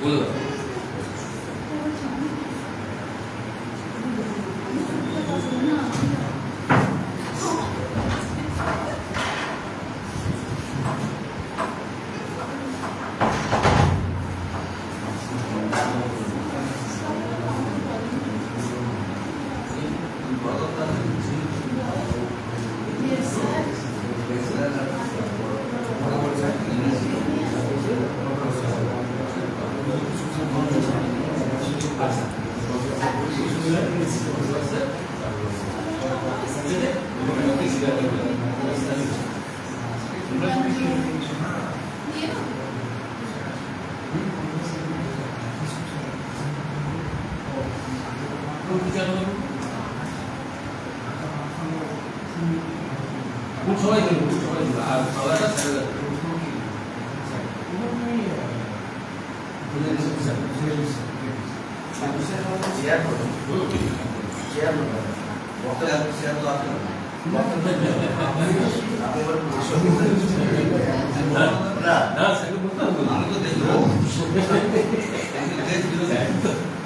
বলে দাও। সবাই দিল, সবাই দিল, আর খাওয়াটা ছেড়ে দেবে। চেয়ার করো, চেয়ার করো, বক্তা চেয়ার তো আছে না।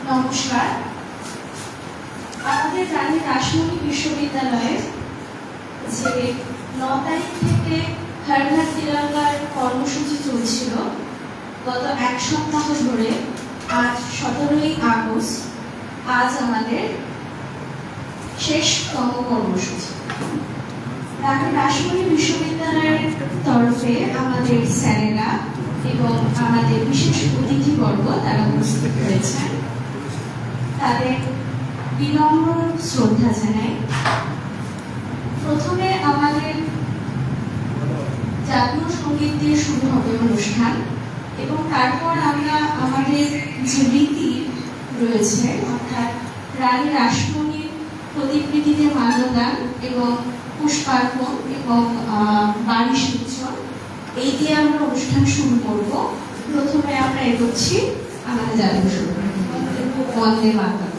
নমস্কার, আমাদের রানী রাসমণি বিশ্ববিদ্যালয়ে যে 9 তারিখ থেকে হর ঘর তিরঙ্গার কর্মসূচি চলছিল গত এক সপ্তাহ ধরে, আজ 17ই আগস্ট, আজ আমাদের শেষতম কর্মসূচি। রানী রাসমণি বিশ্ববিদ্যালয়ের তরফে আমাদের স্যারেরা এবং আমাদের বিশেষ অতিথিবর্গ তারা উপস্থিত হয়েছেন, তাদের বিনম্র শ্রদ্ধা জানাই। প্রথমে আমাদের জাতীয় সঙ্গীত দিয়ে শুরু হবে অনুষ্ঠান, এবং তারপর আমরা আমাদের যে রীতি রয়েছে, অর্থাৎ রানী রাসমণির প্রতিকৃতিতে মাল্যদান এবং পুষ্পার্পণ এবং বাড়ি সূচন, এই দিয়ে আমরা অনুষ্ঠান শুরু করব। প্রথমে আমরা এগোচ্ছি আমাদের জাতীয় সঙ্গীত, বন্দে মাতরম।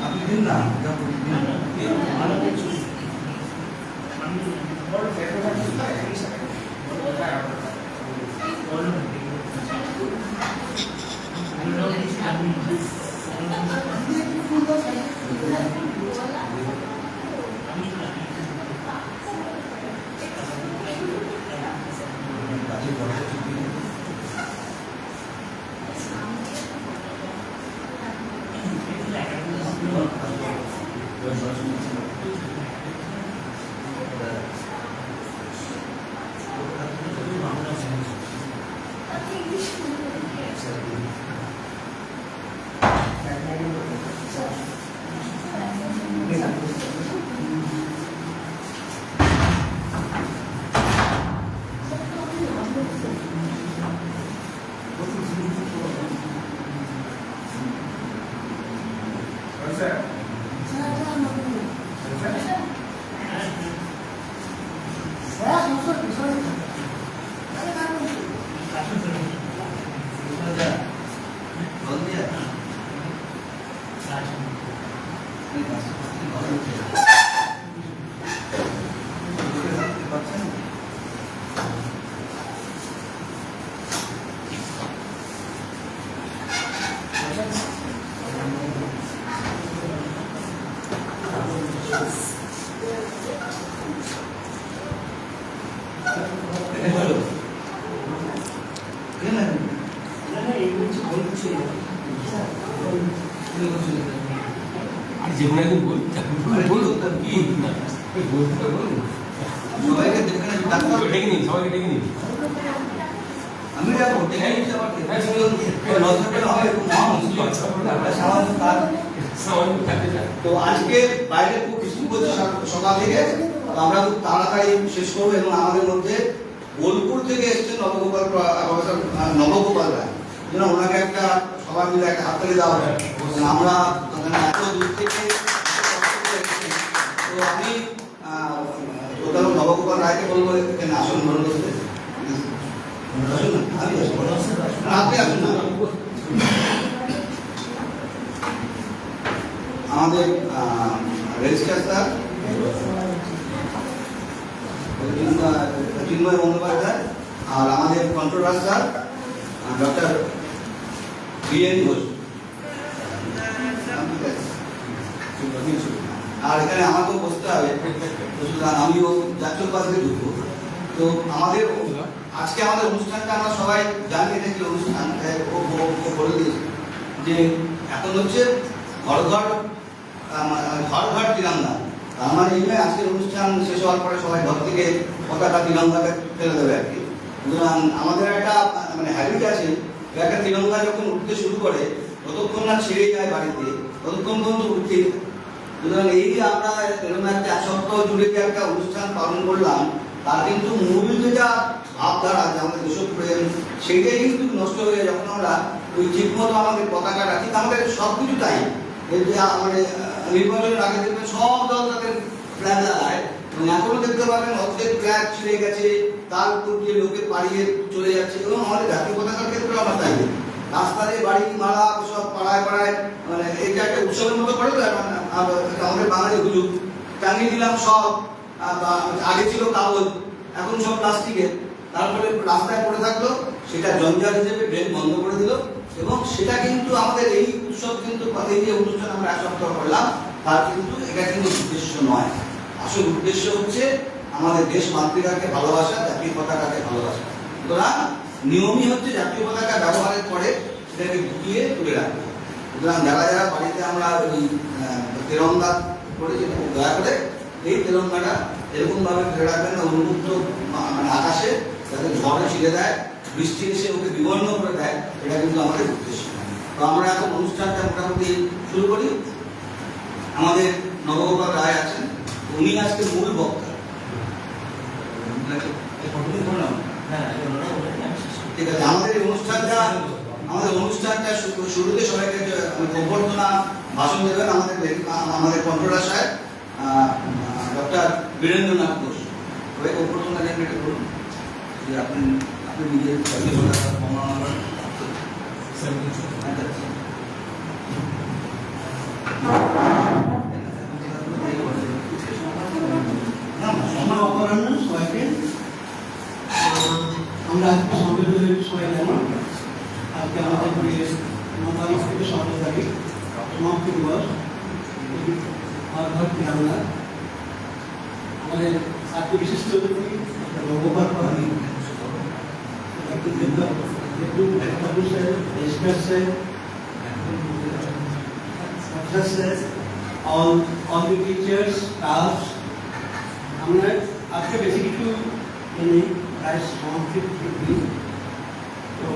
আপনি দিন না জীবনে একদিন বলুন কি না সবাইকে দেখে ডেকে নিন সবাইকে ডেকে নিন আমি যাবো দেখে নিচ্ছি আবার নজরটা হবে একটু সামাজিক কাজ। তো আজকে বাইরে খুব বৃষ্টি পড়ছে সকাল থেকে, তো আমরা খুব তাড়াতাড়ি শেষ করবো এবং আমাদের মধ্যে বোলপুর থেকে এসছেন নবগোপাল রায়, ওনাকে একটা সবাই মিলে একটা হাততালি দেওয়া হয়। আমরা এত দূর থেকে তো আমি নবগোপাল রায়কে বলবো এখানে আসন গ্রহণ করতে। আসুন না, আমি আপনি আসুন না। আমাদের রেজিস্ট্রার স্যার চিন্ময় বন্দ্যোপাধ্যায় আর আমাদের controller sir doctor BN Ghosh, আর এখানে আমাকেও বসতে হবে, সুতরাং আমিও জাতীয় পাশে ঢুকবো। তো আমাদের আজকে আমাদের অনুষ্ঠানটা আমরা সবাই জানিয়ে থাকি, অনুষ্ঠান বলে দিয়েছি যে এখন হচ্ছে ঘর ঘর তিরঙ্গা। আমার এই নয় আজকের অনুষ্ঠান শেষ হওয়ার পরে সবাই ঘর থেকে পতাকা তিরঙ্গাটা ফেলে দেবে আর কি। সুতরাং আমাদের একটা মানে হ্যাবিট আছে, একটা তিরঙ্গা যখন উঠতে শুরু করে ততক্ষণ না ছেড়ে যায় বাড়িতে, ততক্ষণ পর্যন্ত উঠতে। সুতরাং এই যে আমরা এরকম একটা এক সপ্তাহ জুড়ে যে একটা অনুষ্ঠান পালন করলাম, তার কিন্তু মূল যেটা ভাবধারা যে আমাদের দেশপ্রেম, সেইটাই কিন্তু নষ্ট হয়ে যায় যখন আমরা ওই ঠিকমতো আমাদের পতাকা রাখি। আমাদের সব কিছু তাই, এই যে মানে নির্বাচনের আগে দেখবেন সব দল তাদের ফ্ল্যাগ লাগায়, এখনো দেখতে পাবেন অর্ধেক ফ্ল্যাগ ছিঁড়ে গেছে, তার উপর দিয়ে লোকে পাড়িয়ে চলে যাচ্ছে। এবং আমাদের জাতীয় পতাকার ক্ষেত্রে আমরা তাই, রাস্তা দিয়ে বাড়ি মারা সব পাড়ায় পাড়ায়, মানে এইটা একটা উৎসবের মতো করে তো আমাদের বাঙালি হুজুগ টাঙিয়ে দিলাম সব। আগে ছিল কাগজ, এখন সব প্লাস্টিকের, তারপরে রাস্তায় পড়ে থাকলো, সেটা জঞ্জাল হিসেবে ড্রেন বন্ধ করে দিল। এবং সেটা কিন্তু আমাদের এই উৎসব কিন্তু এই যে অনুষ্ঠান আমরা এক সপ্তাহ করলাম, তার কিন্তু এটা কিন্তু উদ্দেশ্য নয়। আসল উদ্দেশ্য হচ্ছে আমাদের দেশ মাতৃকাকে ভালোবাসা, জাতীয় পতাকাকে ভালোবাসা। সুতরাং নিয়মই হচ্ছে জাতীয় পতাকা ব্যবহারের পরে সেটাকে ঢুকিয়ে তুলে রাখবে। সুতরাং যারা যারা বাড়িতে আমরা ওই তেরঙ্গা করেছি, দয়া করে এই তেরঙ্গাটা এরকম ভাবে ফেলে রাখবেন না উন্মুক্ত মানে আকাশে, যাতে ঝড়ে ছিঁড়ে দেয়, বৃষ্টি এসে ওকে বিবর্ণ করে দেয়, এটা কিন্তু আমাদের উদ্দেশ্য। তো আমরা এখন অনুষ্ঠানটা মোটামুটি শুরু করি। আমাদের নবগোপাল রায় আছেন, উনি আজকে মূল বক্তা। ঠিক আছে, আমাদের অনুষ্ঠানটা শুরুতে সবাইকে অভ্যর্থনা ভাষণ দেবেন আমাদের কন্ট্রোলার সাহেব ডক্টর বীরেন্দ্রনাথ ঘোষ। সবাইকে অভ্যর্থনা জানিয়ে এটা করুন যে আপনি নিজের বর্ণনা করেন। অপরাহ্ন সবাইকে আমরা সংবিধানের সবাই জানি আজকে আমাদের 9 তারিখ থেকে 17 তারিখ সমাপ্তি দিবস। আমরা আমাদের আজকে বিশিষ্ট অতিথি গোপাল পাহাড়ি all the teachers, staff, আমরা আজকে বেশি কিছু নেই, প্রায় সমাপ্তি। তো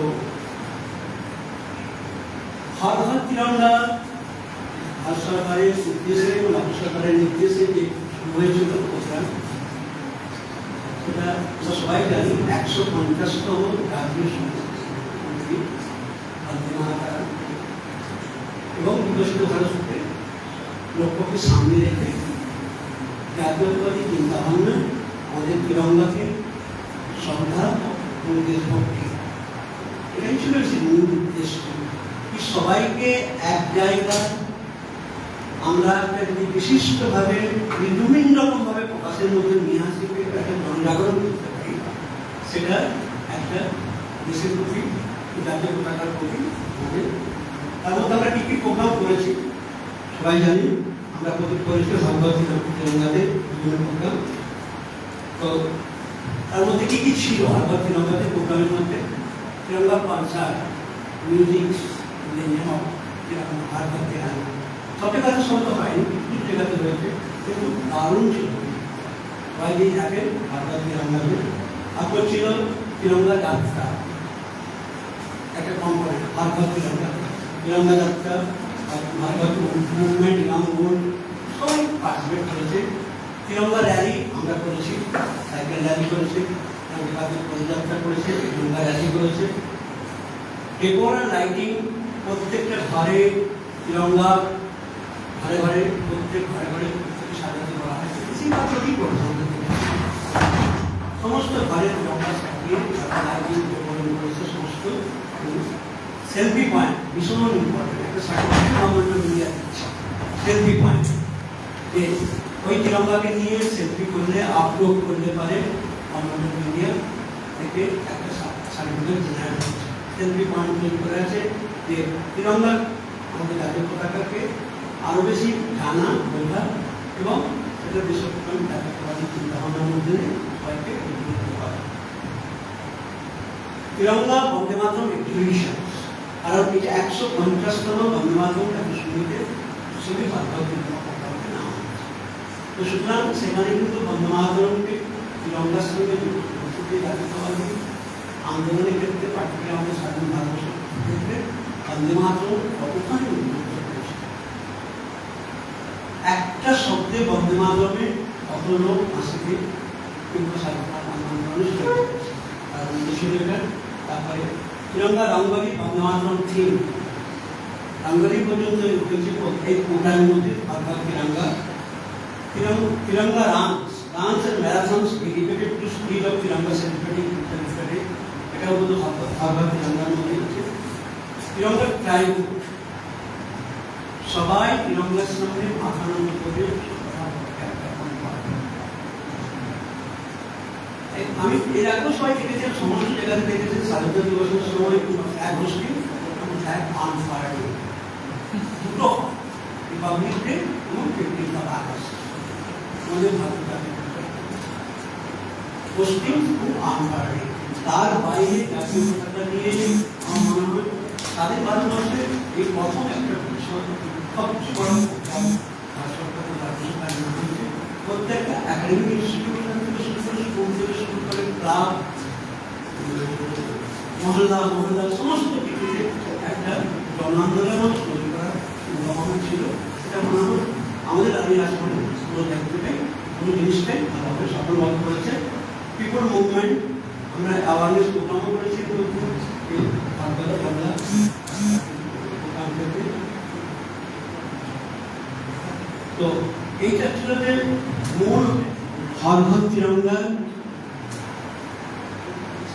হর ঘর তিরঙ্গা ভারত সরকারের উদ্দেশ্যে এবং রাজ্য সরকারের নির্দেশে যে শুরু হয়েছিল প্রোগ্রাম, সেটা আমরা সবাই জানি 150তম জাতীয় সংস্কৃতি বন্দে মাতরম এবং বিকশিত ভারত লক্ষ্যকে সামনে রেখে জাতীয়তাবাদী চিন্তাভাবনা আমাদের তিরঙ্গাকে শ্রদ্ধা এবং দেশভক্তি, এটাই ছিল সেই মূল উদ্দেশ্য। সবাইকে এক জায়গায় আমরা একটা যদি বিশিষ্টভাবে বিভিন্ন রকমভাবে প্রকাশের মধ্যে নিয়ে আসি, একটা জনজাগরণ করতে পারি, সেটা একটা দেশের প্রতি, জাতীয় পতাকার প্রতি আমাদের। তার মধ্যে আমরা কি কি প্রোগ্রাম করেছি সবাই জানি। আমরা প্রতি করেছি ভারতবর্ষী তিরঙ্গাদের বিভিন্ন প্রোগ্রাম। তো তার মধ্যে কি কি ছিল ভারতবর্ষী তিরঙ্গাদের প্রোগ্রামের মধ্যে? তিরঙ্গা কনসার্ট, মিউজিক, ভারতের তিরঙ্গা সবটা কাছে শব্দ হয়নি, কিছু জায়গাতে হয়েছে, কিন্তু দারুণ ছিল। সবাই যে থাকেন ভারতের তিরঙ্গাতে। তারপর ছিল তিরঙ্গা যাত্রা, একটা কম্পোনেন্ট ভারতের তিরঙ্গা যাত্রা, ভারত মুভমেন্ট, ইমাম বোর্ড সবাই পার্টিসিপেট করেছে। তিরঙ্গা র্যালি আমরা করেছি, সাইকেল র্যালি করেছি, পদযাত্রা করেছে, তিরঙ্গা র্যালি করেছে। ডেকোর লাইটিং প্রত্যেকটা ঘরে তিরঙ্গা, ঘরে ঘরে প্রত্যেক ঘরে ঘরে সাজাতে করা হয়েছে। কি করছে সমস্ত ঘরে তিরঙ্গা সাজিয়ে লাইটিং ডেকোরেশন করেছে সমস্ত। সেলফি পয়েন্ট ভীষণ ইম্পর্টেন্ট, একটা সার্টিফিকেট গভর্নমেন্ট মিডিয়া দিচ্ছে সেলফি পয়েন্ট, যে ওই তিরঙ্গাকে নিয়ে সেলফি করলে আপলোড করতে পারে গভর্নমেন্ট মিডিয়া থেকে একটা সার্টিফিকেট জেনারেট হচ্ছে। সেলফি পয়েন্ট তৈরি করে আছে যে তিরঙ্গা আমাদের জাতীয় পতাকাকে আরও বেশি জানা, বোঝা এবং সেটা দেশপ্রেম জাতীয়তাবাদী চিন্তাভাবনার মধ্যে সবাইকে উদ্বুদ্ধ করা। তিরঙ্গা বন্দে মাতরম এক্সিবিশন, কারণ এটা 150তম বন্দে মাতরম শুরুতে হিসেবে ভারতীয় প্রোগ্রামকে নাম। তো সুতরাং সেখানে কিন্তু বন্দে মাতরমকে তিরঙ্গার সঙ্গে যুক্ত জাতীয়তাবাদী আন্দোলনের ক্ষেত্রে, পার্টিকুলার আমাদের স্বাধীন ভারতবর্ষের ক্ষেত্রে বন্দে মাতরম কতখানি উন্নত করেছে। একটা শব্দে বন্দে মাতরমে কত লোক আসবে কিন্তু স্বাধীনতা আন্দোলনের তার উদ্দেশ্য এটা। তারপরে তিরঙ্গা রঙ্গোলি বন্দে মাতরম থিম, রঙ্গোলি পর্যন্ত হয়েছে এই প্রোগ্রামের মধ্যে। Bharat Tiranga dance and marathons dedicated to spirit of Tiranga celebrating Independence Day, এটাও কিন্তু ভারত তিরঙ্গার মধ্যে আছে। তিরঙ্গা ট্রাইব, সবাই তিরঙ্গার সামনে মাথা নত করে আমি এর আগেও সবাই দেখেছি, সমস্ত জায়গাতে দেখেছি স্বাধীনতা দিবসের সময় ফ্ল্যাগ হোস্টিং এবং ফ্ল্যাগ আনফায়ারিং দুটো, রিপাবলিক ডে এবং 15 আগস্ট আমাদের ভারত হোস্টিং এবং আনফায়ারিং। তার বাইরে জাতীয় পতাকা নিয়ে আমার মনে হয় তাদের ভারতবর্ষে এই প্রথম একটা বিষয় সবচেয়ে বড় প্রত্যেকটা একাডেমিক ইনস্টিটিউশন থেকে শুরু করে স্কুল থেকে শুরু করে ক্লাব, মহল্লা সমস্ত কিছুতে একটা জন আন্দোলনের মতো তৈরি করার সম্ভাবনা ছিল। সেটা মনে হয় আমাদের আমি রাজভবনে পুরো দায়িত্বটাই পুরো জিনিসটাই ভালোভাবে সফলভাবে করেছে। পিপল মুভমেন্ট আমরা অ্যাওয়ারনেস প্রোগ্রামও করেছি বাংলা প্রোগ্রাম করতে। তো এইটা ছিল যে মূল হর ঘর তিরঙ্গা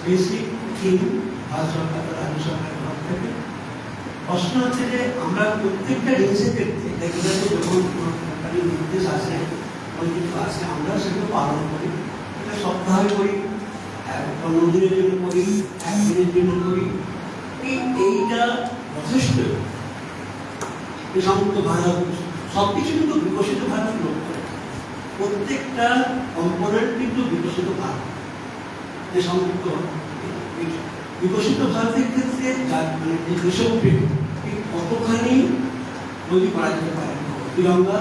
বেসিক থিম ভারত সরকার রাজ্য সরকারের তরফ থেকে। প্রশ্ন হচ্ছে যে আমরা প্রত্যেকটা জিনিসের ক্ষেত্রে রেগুলারে যখন কোনো সরকারি নির্দেশ আসে কোনো কিছু আসে আমরা সেগুলো পালন করি। এটা সপ্তাহে করি, 15 দিনের জন্য করি, 1 দিনের জন্য করি। এইটা যথেষ্ট। এই সমস্ত ভারত সবকিছু কিন্তু বিকশিত ভারত লোক করে, প্রত্যেকটা কম্পোনেন্ট কিন্তু বিকশিত ভারত। যে সমস্ত বিকশিত ভারতের ক্ষেত্রে মানে যে দেশপ্রেম কতখানি তৈরি করা যেতে পারে। তিরঙ্গা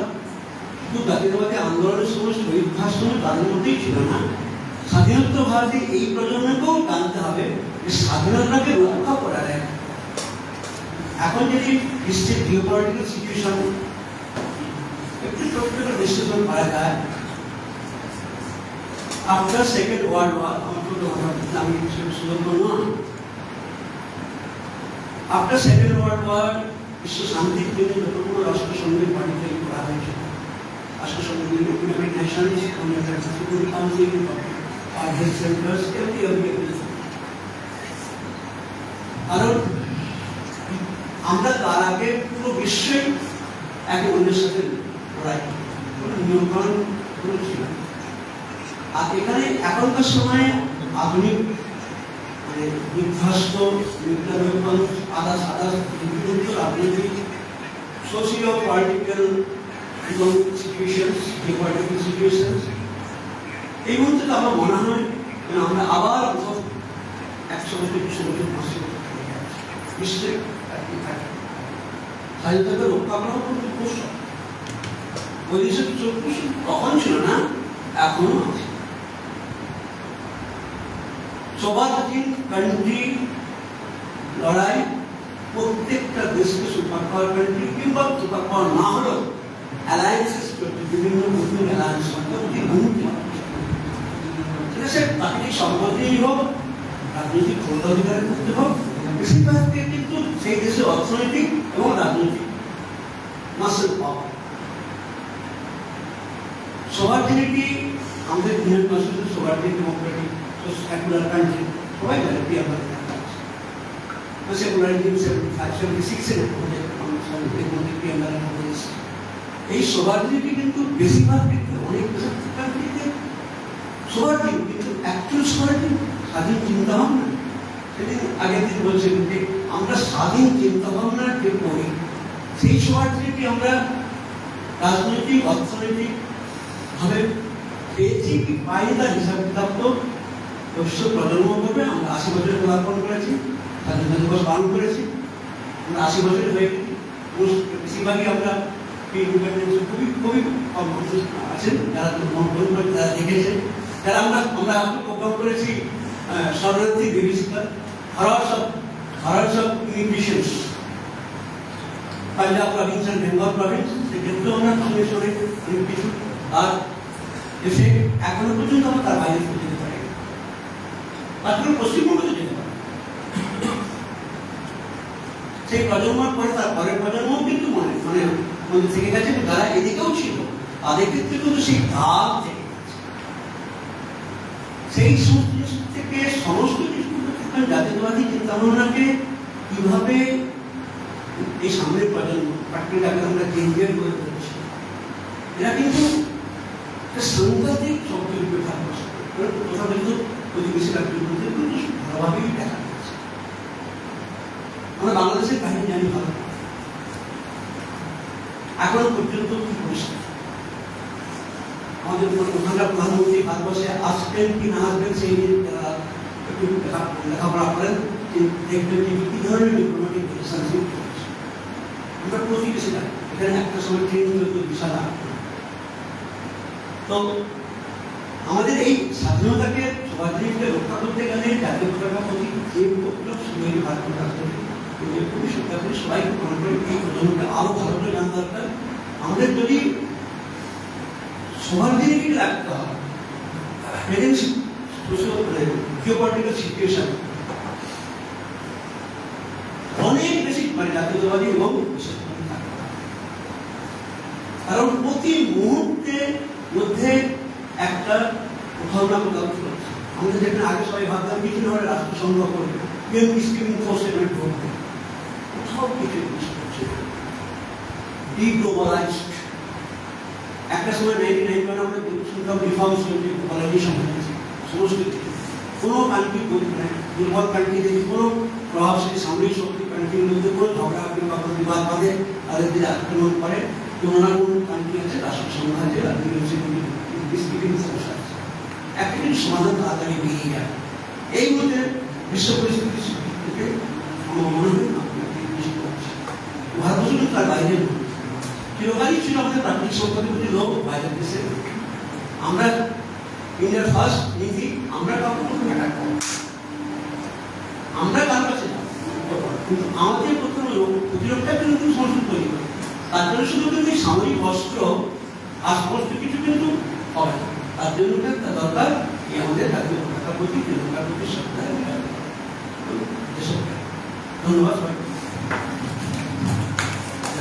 শুধু জাতীয়তাবাদী আন্দোলনের সময় শহীদ ভাষণ তাদের মধ্যেই ছিল না, স্বাধীনতা ভারতে এই প্রজন্মকেও জানতে হবে যে স্বাধীনতাকে রক্ষা করা যায়। এখন যদি বিশ্বের জিওপলিটিক্যাল সিচুয়েশন একটু ছোট্ট করে বিশ্লেষণ করা যায়, আফটার সেকেন্ড ওয়ার্ল্ড ওয়ার, আমি সুযোগ করবো না, আফটার সেকেন্ড ওয়ার্ল্ড ওয়ার বিশ্ব শান্তির জন্য যতগুলো রাষ্ট্রসংঘের বাড়ি তৈরি করা হয়েছিল, রাষ্ট্রসংঘের united nations, security council, health centres, কারণ আমরা তার আগে পুরো বিশ্বে একে অন্যের সাথে লড়াই কোনো নিয়মকানুন ছিল। আর এখানে এখনকার সময়ে আধুনিক মানে বিধ্বস্ত আদার্স বিভিন্ন রাজনৈতিক socio political economic situation, geopolitical situation, এই মুহূর্তে তো আমার মনে হয় আমরা আবার 100 বছর 200 বছর 500 বছর বিশ্বে স্বাধীনতাকে রক্ষা করা কিন্তু কৌশল। ওই দেশে কিছু তখন ছিল না, এখনো আছে। সোভারেন কান্ট্রি লড়াই প্রত্যেকটা দেশকে সুপার পাওয়ার কান্ট্রি কিংবা সুপার পাওয়ার না হলেও অ্যালায়েন্সেস করতে, বিভিন্ন নতুন অ্যালায়েন্স সে প্রাকৃতিক সম্পদেই হোক, রাজনৈতিক ক্ষমতাধিকারের মধ্যে হোক, বেশিরভাগকে কিন্তু সেই দেশের অর্থনৈতিক এবং রাজনৈতিক মাসেল পাওয়া। সোভারেনিটি আমাদের union constitution, sovereignty democratic secular country সবাই জানে কি আমাদের সেকুলারিজম 76 এর মধ্যে এই সোভারেনিটি কিন্তু বেশিরভাগ ক্ষেত্রে অনেক কান্ট্রিতে সোভারেনিটি, কিন্তু অ্যাকচুয়াল সোভারেনিটি স্বাধীন চিন্তা ভাবনা। সেদিন আগের দিন বলছেন যে আমরা স্বাধীন চিন্তা ভাবনা যে করি, সেই সোভারেনিটি আমরা রাজনৈতিক অর্থনৈতিক ভাবে পেয়েছি কি পাই, তার হিসাব কিতাব তো ভবিষ্যৎ প্রজন্ম করবে। আমরা 80 বছর পদার্পণ করেছি, স্বাধীনতা দিবস পালন করেছি, আমরা 80 বছর হয়ে গেছি। বেশিরভাগই আমরা খুবই খুবই কম আছেন যারা যারা দেখেছেন, যারা আমরা প্রোগ্রাম করেছি শরণার্থী বিভীষিকা, horrors of immigrations, Punjab province and Bengal province, সেক্ষেত্রেও আমরা সঙ্গে সঙ্গে অনেক কিছু আর দেশে এখনো পর্যন্ত আমরা তার বাইরে যেতে পারি, মাত্র পশ্চিমবঙ্গে যেতে পারি। সেই প্রজন্মের পরে তার পরের প্রজন্মও কিন্তু মনে থেকে গেছে, যারা এদিকেও ছিল তাদের ক্ষেত্রে কিন্তু সেই ভাব থেকে গেছে। সেই থেকে সমস্ত কিছু জাতীয়তাবাদী চিন্তাভাবনাকে কিভাবে এই সামনের প্রজন্ম প্র্যাকটিক্যালি আমরা চেঞ্জের করে করছি, এরা কিন্তু সাংঘাতিক শব্দরূপে ভালোবাসে। কোথাও কিন্তু প্রতিবেশী রাজ্যের মধ্যে কিন্তু ভালোভাবেই দেখা যাচ্ছে। আমরা বাংলাদেশের কাহিনী জানি ভালো, এখনো পর্যন্ত কি পরিস্থিতি, আমাদের ওখানকার প্রধানমন্ত্রী ভারতবর্ষে আসবেন কি না আসবেন সেই নিয়ে যারা একটু লেখাপড়া করেন দেখবেন যে কি ধরনের ডিপ্লোম্যাটিক রিলেশনশিপ চলছে। আমরা প্রতিবেশী রাজ্য, এখানে একটা সময় ট্রেন চলতো বিশাল। তো আমাদের এই স্বাধীনতাকে সোভারেনিটিকে রক্ষা করতে গেলে জাতীয় পতাকার প্রতি যে উপলক্ষ শুরু ভারতীয় রাষ্ট্রপতি খুবই সরকার করে সবাই মনে করেন এই প্রজন্মকে আরো ভালো করে জানা দরকার। আমাদের যদি সোভারেনিটিকে রাখতে হয়, জিওপলিটিক্যাল সিচুয়েশন অনেক বেশি জাতীয়তাবাদী এবং বিশেষভাবে থাকে। কারণ প্রতি মুহূর্তের মধ্যে একটা কোথাও না কোথাও চলছে। আমাদের যেখানে আগে সবাই ভাবতাম বিভিন্ন ধরনের রাষ্ট্র সংগ্রহ করবে, স্কিমিং ফোর্সের করবে, কোথাও কিছু করছে ডিগ্লোবালাইজড। একটা সময় 99 আমরা শুনতাম রিফর্মস চলছে, কলোনি সম্বন্ধে সমস্ত কিছু। কোনো কান্ট্রি দুর্বল কান্ট্রি দেখি কোনো প্রভাবশালী সামরিক শক্তি কান্ট্রির মধ্যে কোনো ঝগড়া কিংবা কোনো বিবাদ বাঁধে, তাদের দিয়ে আক্রমণ করে, কোনো না কোনো কান্ট্রি আছে রাষ্ট্রসংঘ আছে, সমস্যা আছে, একটা কিন্তু সমাধান তাড়াতাড়ি বেরিয়ে যায়। এই মধ্যে বিশ্ব পরিস্থিতি থেকে আমার মনে হয় ভারতবর্ষ কিন্তু তার বাইরে চিরকালই ছিল আমাদের প্রাকৃতিক সম্পদের প্রতি লোক বাইরের দেশে। আমরা ইন্ডিয়ার ফার্স্ট নীতি, আমরা কাউকে কোনো ম্যাটার করব, আমরা কারোর কাছে যাব, কিন্তু আমাদের প্রথম প্রতিরক্ষার জন্য কিন্তু সংস্কৃত তৈরি করে। তার জন্য শুধু কিন্তু সামরিক অস্ত্র আর সমস্ত কিছু কিন্তু হবে না। তার জন্য দরকার আমাদের জাতীয় পতাকার প্রতি তিরঙ্গার প্রতি শ্রদ্ধা। ধন্যবাদ সবাইকে।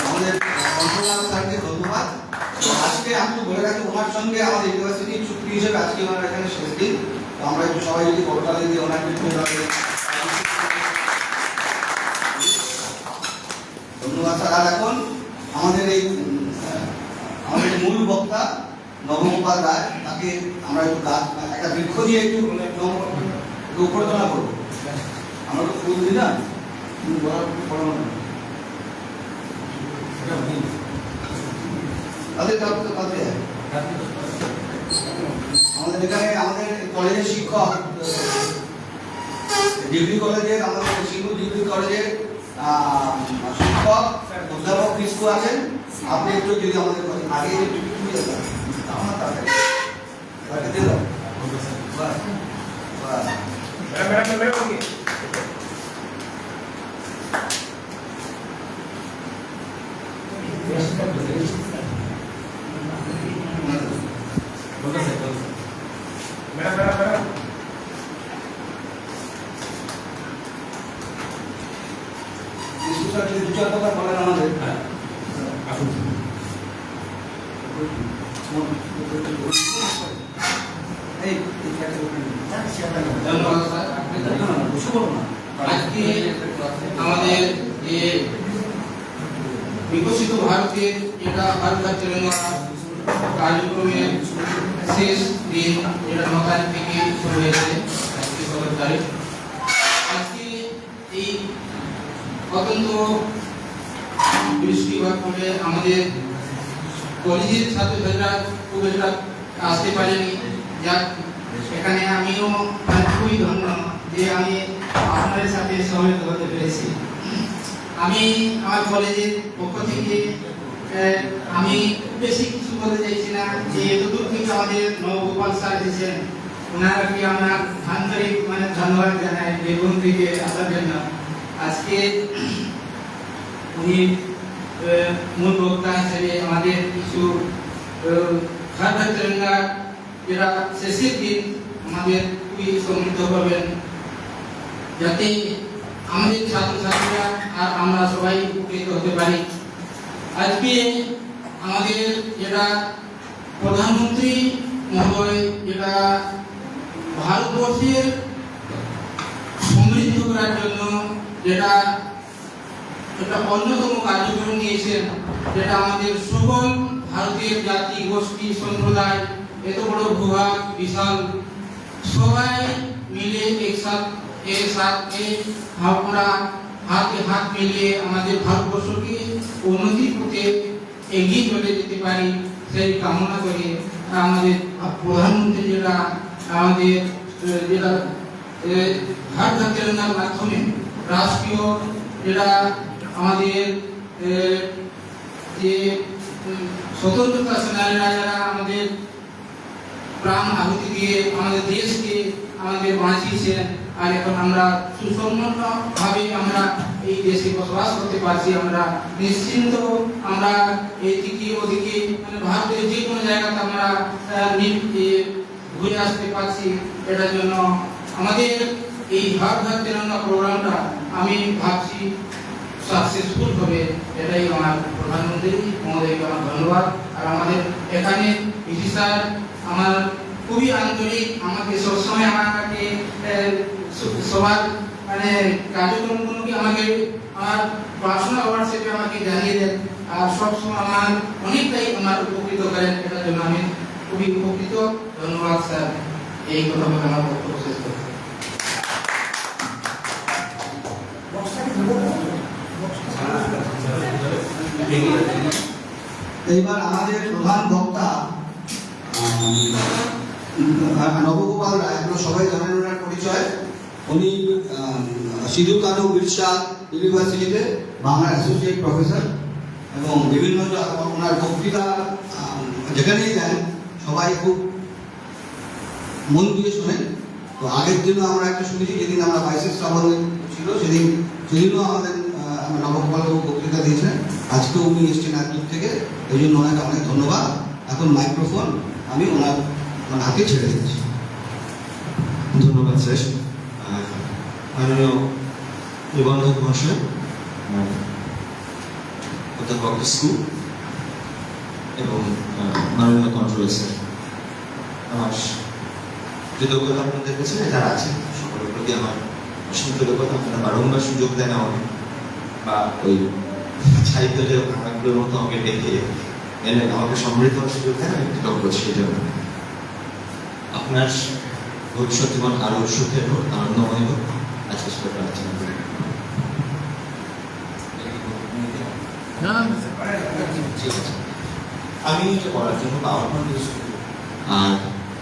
আমাদের কন্ট্রোলার স্যারকে ধন্যবাদ। আজকে আমি তো বলে রাখি, ওনার সঙ্গে আমাদের ইউনিভার্সিটির চুক্তি হিসেবে আজকে ওনার এখানে শেষ দিন। তো আমরা একটু সবাই যদি করতালি দিয়ে ওনার ধন্যবাদ স্যার। আর এখন আমাদের এই আমাদের মূল বক্তা নবগোপাল রায়, তাকে আমরা একটু একটা বৃক্ষ দিয়ে একটু উপরতলা করবো। আমরা তো ফুল দিই না, আমাদের এখানে আমাদের কলেজের শিক্ষক, ডিগ্রি কলেজের আমাদের সিঙ্গুর ডিগ্রি কলেজের শিক্ষক অধ্যাপক কিসকু আছেন। আপনি একটু যদি আমাদের আগে একটু আমার তাড়াতাড়ি দিয়ে দাও। আজকে আমাদের যে বিকশিত ভারতের এটা ভারত তেলেঙ্গানা কার্যক্রমের শেষ দিন, যেটা 9 তারিখ থেকে শুরু হয়েছে, আজকে 17 তারিখ। আজকে এই অত্যন্ত বৃষ্টিপাত করে আমাদের কলেজের ছাত্রছাত্রীরা খুব একটা আসতে পারেনি। যাক, এখানে আমিও খুবই ধন্য যে আমি আপনাদের সাথে সহযোগিতা করতে পেরেছি। আমি আমার কলেজের পক্ষ থেকে আমি বেশি কিছু বলতে চাইছি না, যে এতদূর থেকে আমাদের নবগোপাল স্যার এসেছেন, ওনাকে আমরা আন্তরিক ধন্যবাদ জানাই বীরভূম থেকে আসার জন্য। আজকে উনি মূল বক্তা হিসেবে আমাদের কিছু ঘর ঘর তিরঙ্গা যেটা শেষের দিন আমাদের খুবই সমৃদ্ধ করবেন, যাতে আমাদের ছাত্রছাত্রীরা আর আমরা সবাই উপকৃত হতে পারি। আজকে আমাদের যেটা প্রধানমন্ত্রী মহোদয় যেটা ভারতবর্ষের সমৃদ্ধ করার জন্য যেটা একটা অন্যতম কার্যক্রম নিয়েছেন, যেটা আমাদের সকল ভারতের জাতি গোষ্ঠী সম্প্রদায় এত বড় ভূভাগ বিশাল, সবাই মিলে একসাথে আমরা হাতে হাত মিলিয়ে আমাদের ভারতবর্ষকে উন্নতির পথে এগিয়ে চলে যেতে পারি, সেই কামনা করে আমাদের প্রধানমন্ত্রী যেটা আমাদের যেটা ঘর ঘর তিরঙ্গার মাধ্যমে রাষ্ট্রীয় যেটা আমাদের যে স্বতন্ত্রতা সেনানীরা যারা আমাদের প্রাণ আহুতি দিয়ে আমাদের দেশকে আমাদের বাঁচিয়েছেন, আর এখন আমরা সুসম্পন্নভাবে আমরা এই দেশে বসবাস করতে পারছি। আমরা নিশ্চিন্ত, আমরা এদিকে ওদিকে ভারতের যে কোনো জায়গাতে আমরা ঘুরে আসতে পারছি, এটার জন্য আমাদের এই হর ঘর তিরঙ্গা প্রোগ্রামটা আমি ভাবছি সাকসেসফুল হবে। এটাই আমার প্রধানমন্ত্রী মহোদয়কে আমার ধন্যবাদ। আর আমাদের এখানে পিটি স্যার আমার খুবই আন্তরিক, আমাকে সবসময় আমাকে সবার মানে কার্যক্রমগুলোকে আমাকে আমার পার্সোনাল হোয়াটসঅ্যাপে আমাকে জানিয়ে দেন, আর সবসময় আমার অনেকটাই আমার উপকৃত করেন। এটার জন্য আমি খুবই উপকৃত। ধন্যবাদ স্যার। এই কথা বলে আমার বক্তব্য শেষ করছি। এইবার আমাদের প্রধান বক্তা নবগোপাল রায়, আপনারা সবাই জানেন ওনার পরিচয়। উনি সিধু কানু বিরসা ইউনিভার্সিটিতে বাংলা অ্যাসোসিয়েট প্রফেসর এবং বিভিন্ন ওনার বক্তৃতা যেখানেই দেন সবাই খুব মন দিয়ে শোনেন। তো আগের দিনও আমরা একটা শুনেছি, যেদিন আমরা 22শে শ্রাবণ ছিল সেদিনও আমাদের নবগোপালবাবু বক্তৃতা দিয়েছেন। আজকেও উনি এসছেন একদূর থেকে, এই জন্য ওনাকে অনেক ধন্যবাদ। এখন মাইক্রোফোন আমি ওনার হাতে ছেড়ে দিচ্ছি। ধন্যবাদ স্যার। মাননীয় নিবন্ধক মহাশয়, অধ্যাপক স্কুল এবং মাননীয় কন্ট্রোল স্যার, আমার কৃতজ্ঞতা আপনাদের কাছে যারা আছেন সকলের প্রতি আমার অসীম কৃতজ্ঞতা। আপনারা বারংবার সুযোগ দেন আমাকে, বা ওই সাহিত্যের ভাঙাগুলোর মতো আমাকে ডেকে এনে আমাকে সমৃদ্ধ হওয়ার সুযোগ দেন, আমি কৃতজ্ঞ সেই জন্য। আপনার ভবিষ্যৎ জীবন আরো সুখের হোক, আনন্দময় হোক, আজকে সেটা প্রার্থনা করি। আমি এটা করার জন্য পাওয়ার পয়েন্ট ইউজ করি, আর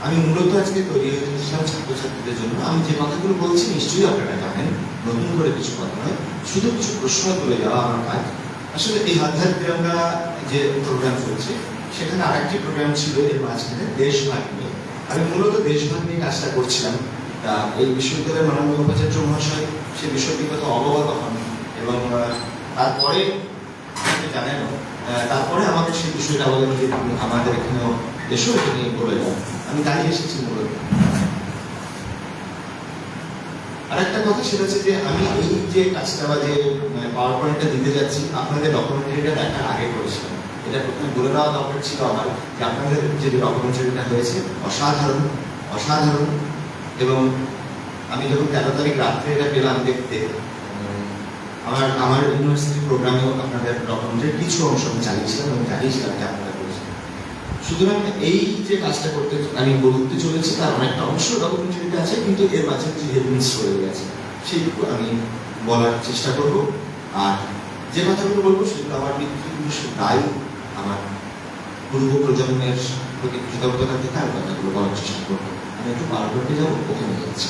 আমি মূলত আজকে তৈরি হয়েছিলাম ছাত্রছাত্রীদের জন্য। আমি যে কথাগুলো বলছি নিশ্চয়ই আপনারা জানেন, নতুন করে কিছু কথা নয়, শুধু কিছু প্রশ্ন তুলে যাওয়া আমার কাজ। আসলে এই আধ্যাত্মিক তিরঙ্গা যে প্রোগ্রাম চলছে, সেখানে আরেকটি প্রোগ্রাম ছিল এর মাঝখানে, দেশভাগ নিয়ে। আমি মূলত দেশভাগ নিয়ে কাজটা করছিলাম। এই বিশ্ববিদ্যালয়ের মাননীয় উপাচার্য মহাশয় সে বিষয়টির কথা অবগত হন এবং তারপরে জানেন, তারপরে আমাকে সেই বিষয়টা বলেন যে আমাদের এখানেও এসো, এটা নিয়ে বলে যাও। আমি তাই এসেছি মূলত। আরেকটা কথা সেটা হচ্ছে যে আমি এই যে কাজটা বা যে পাওয়ার পয়েন্টটা দিতে যাচ্ছি, আপনাদের ডকুমেন্টারিটা দেখার আগে করেছিলাম। এটা প্রথমে বলে দেওয়া দরকার ছিল আমার, যে আপনাদের যে ডকুমেন্টারিটা হয়েছে অসাধারণ অসাধারণ। এবং আমি যখন 13 তারিখ রাত্রে এটা পেলাম দেখতে, আমার ইউনিভার্সিটি প্রোগ্রামেও আপনাদের ডকুমেন্টারি কিছু অংশ আমি চালিয়েছিলাম এবং জানিয়েছিলাম যে আপনারা করেছেন। সুতরাং এই যে কাজটা করতে আমি বলতে চলেছি তার অনেকটা অংশ ডকুমেন্টারিতে আছে, কিন্তু এর মাঝে যে হেডমিস রয়ে গেছে সেইটুকু আমি বলার চেষ্টা করব। আর যে কথাগুলো বলবো সেগুলো আমার ব্যক্তিগত দায়, আমার পূর্ব প্রজন্মের প্রতি কৃতজ্ঞতা থেকে আমি কথাগুলো বলার চেষ্টা করবো। আমি একটু পার করতে যাবো, ওখানে যাচ্ছি।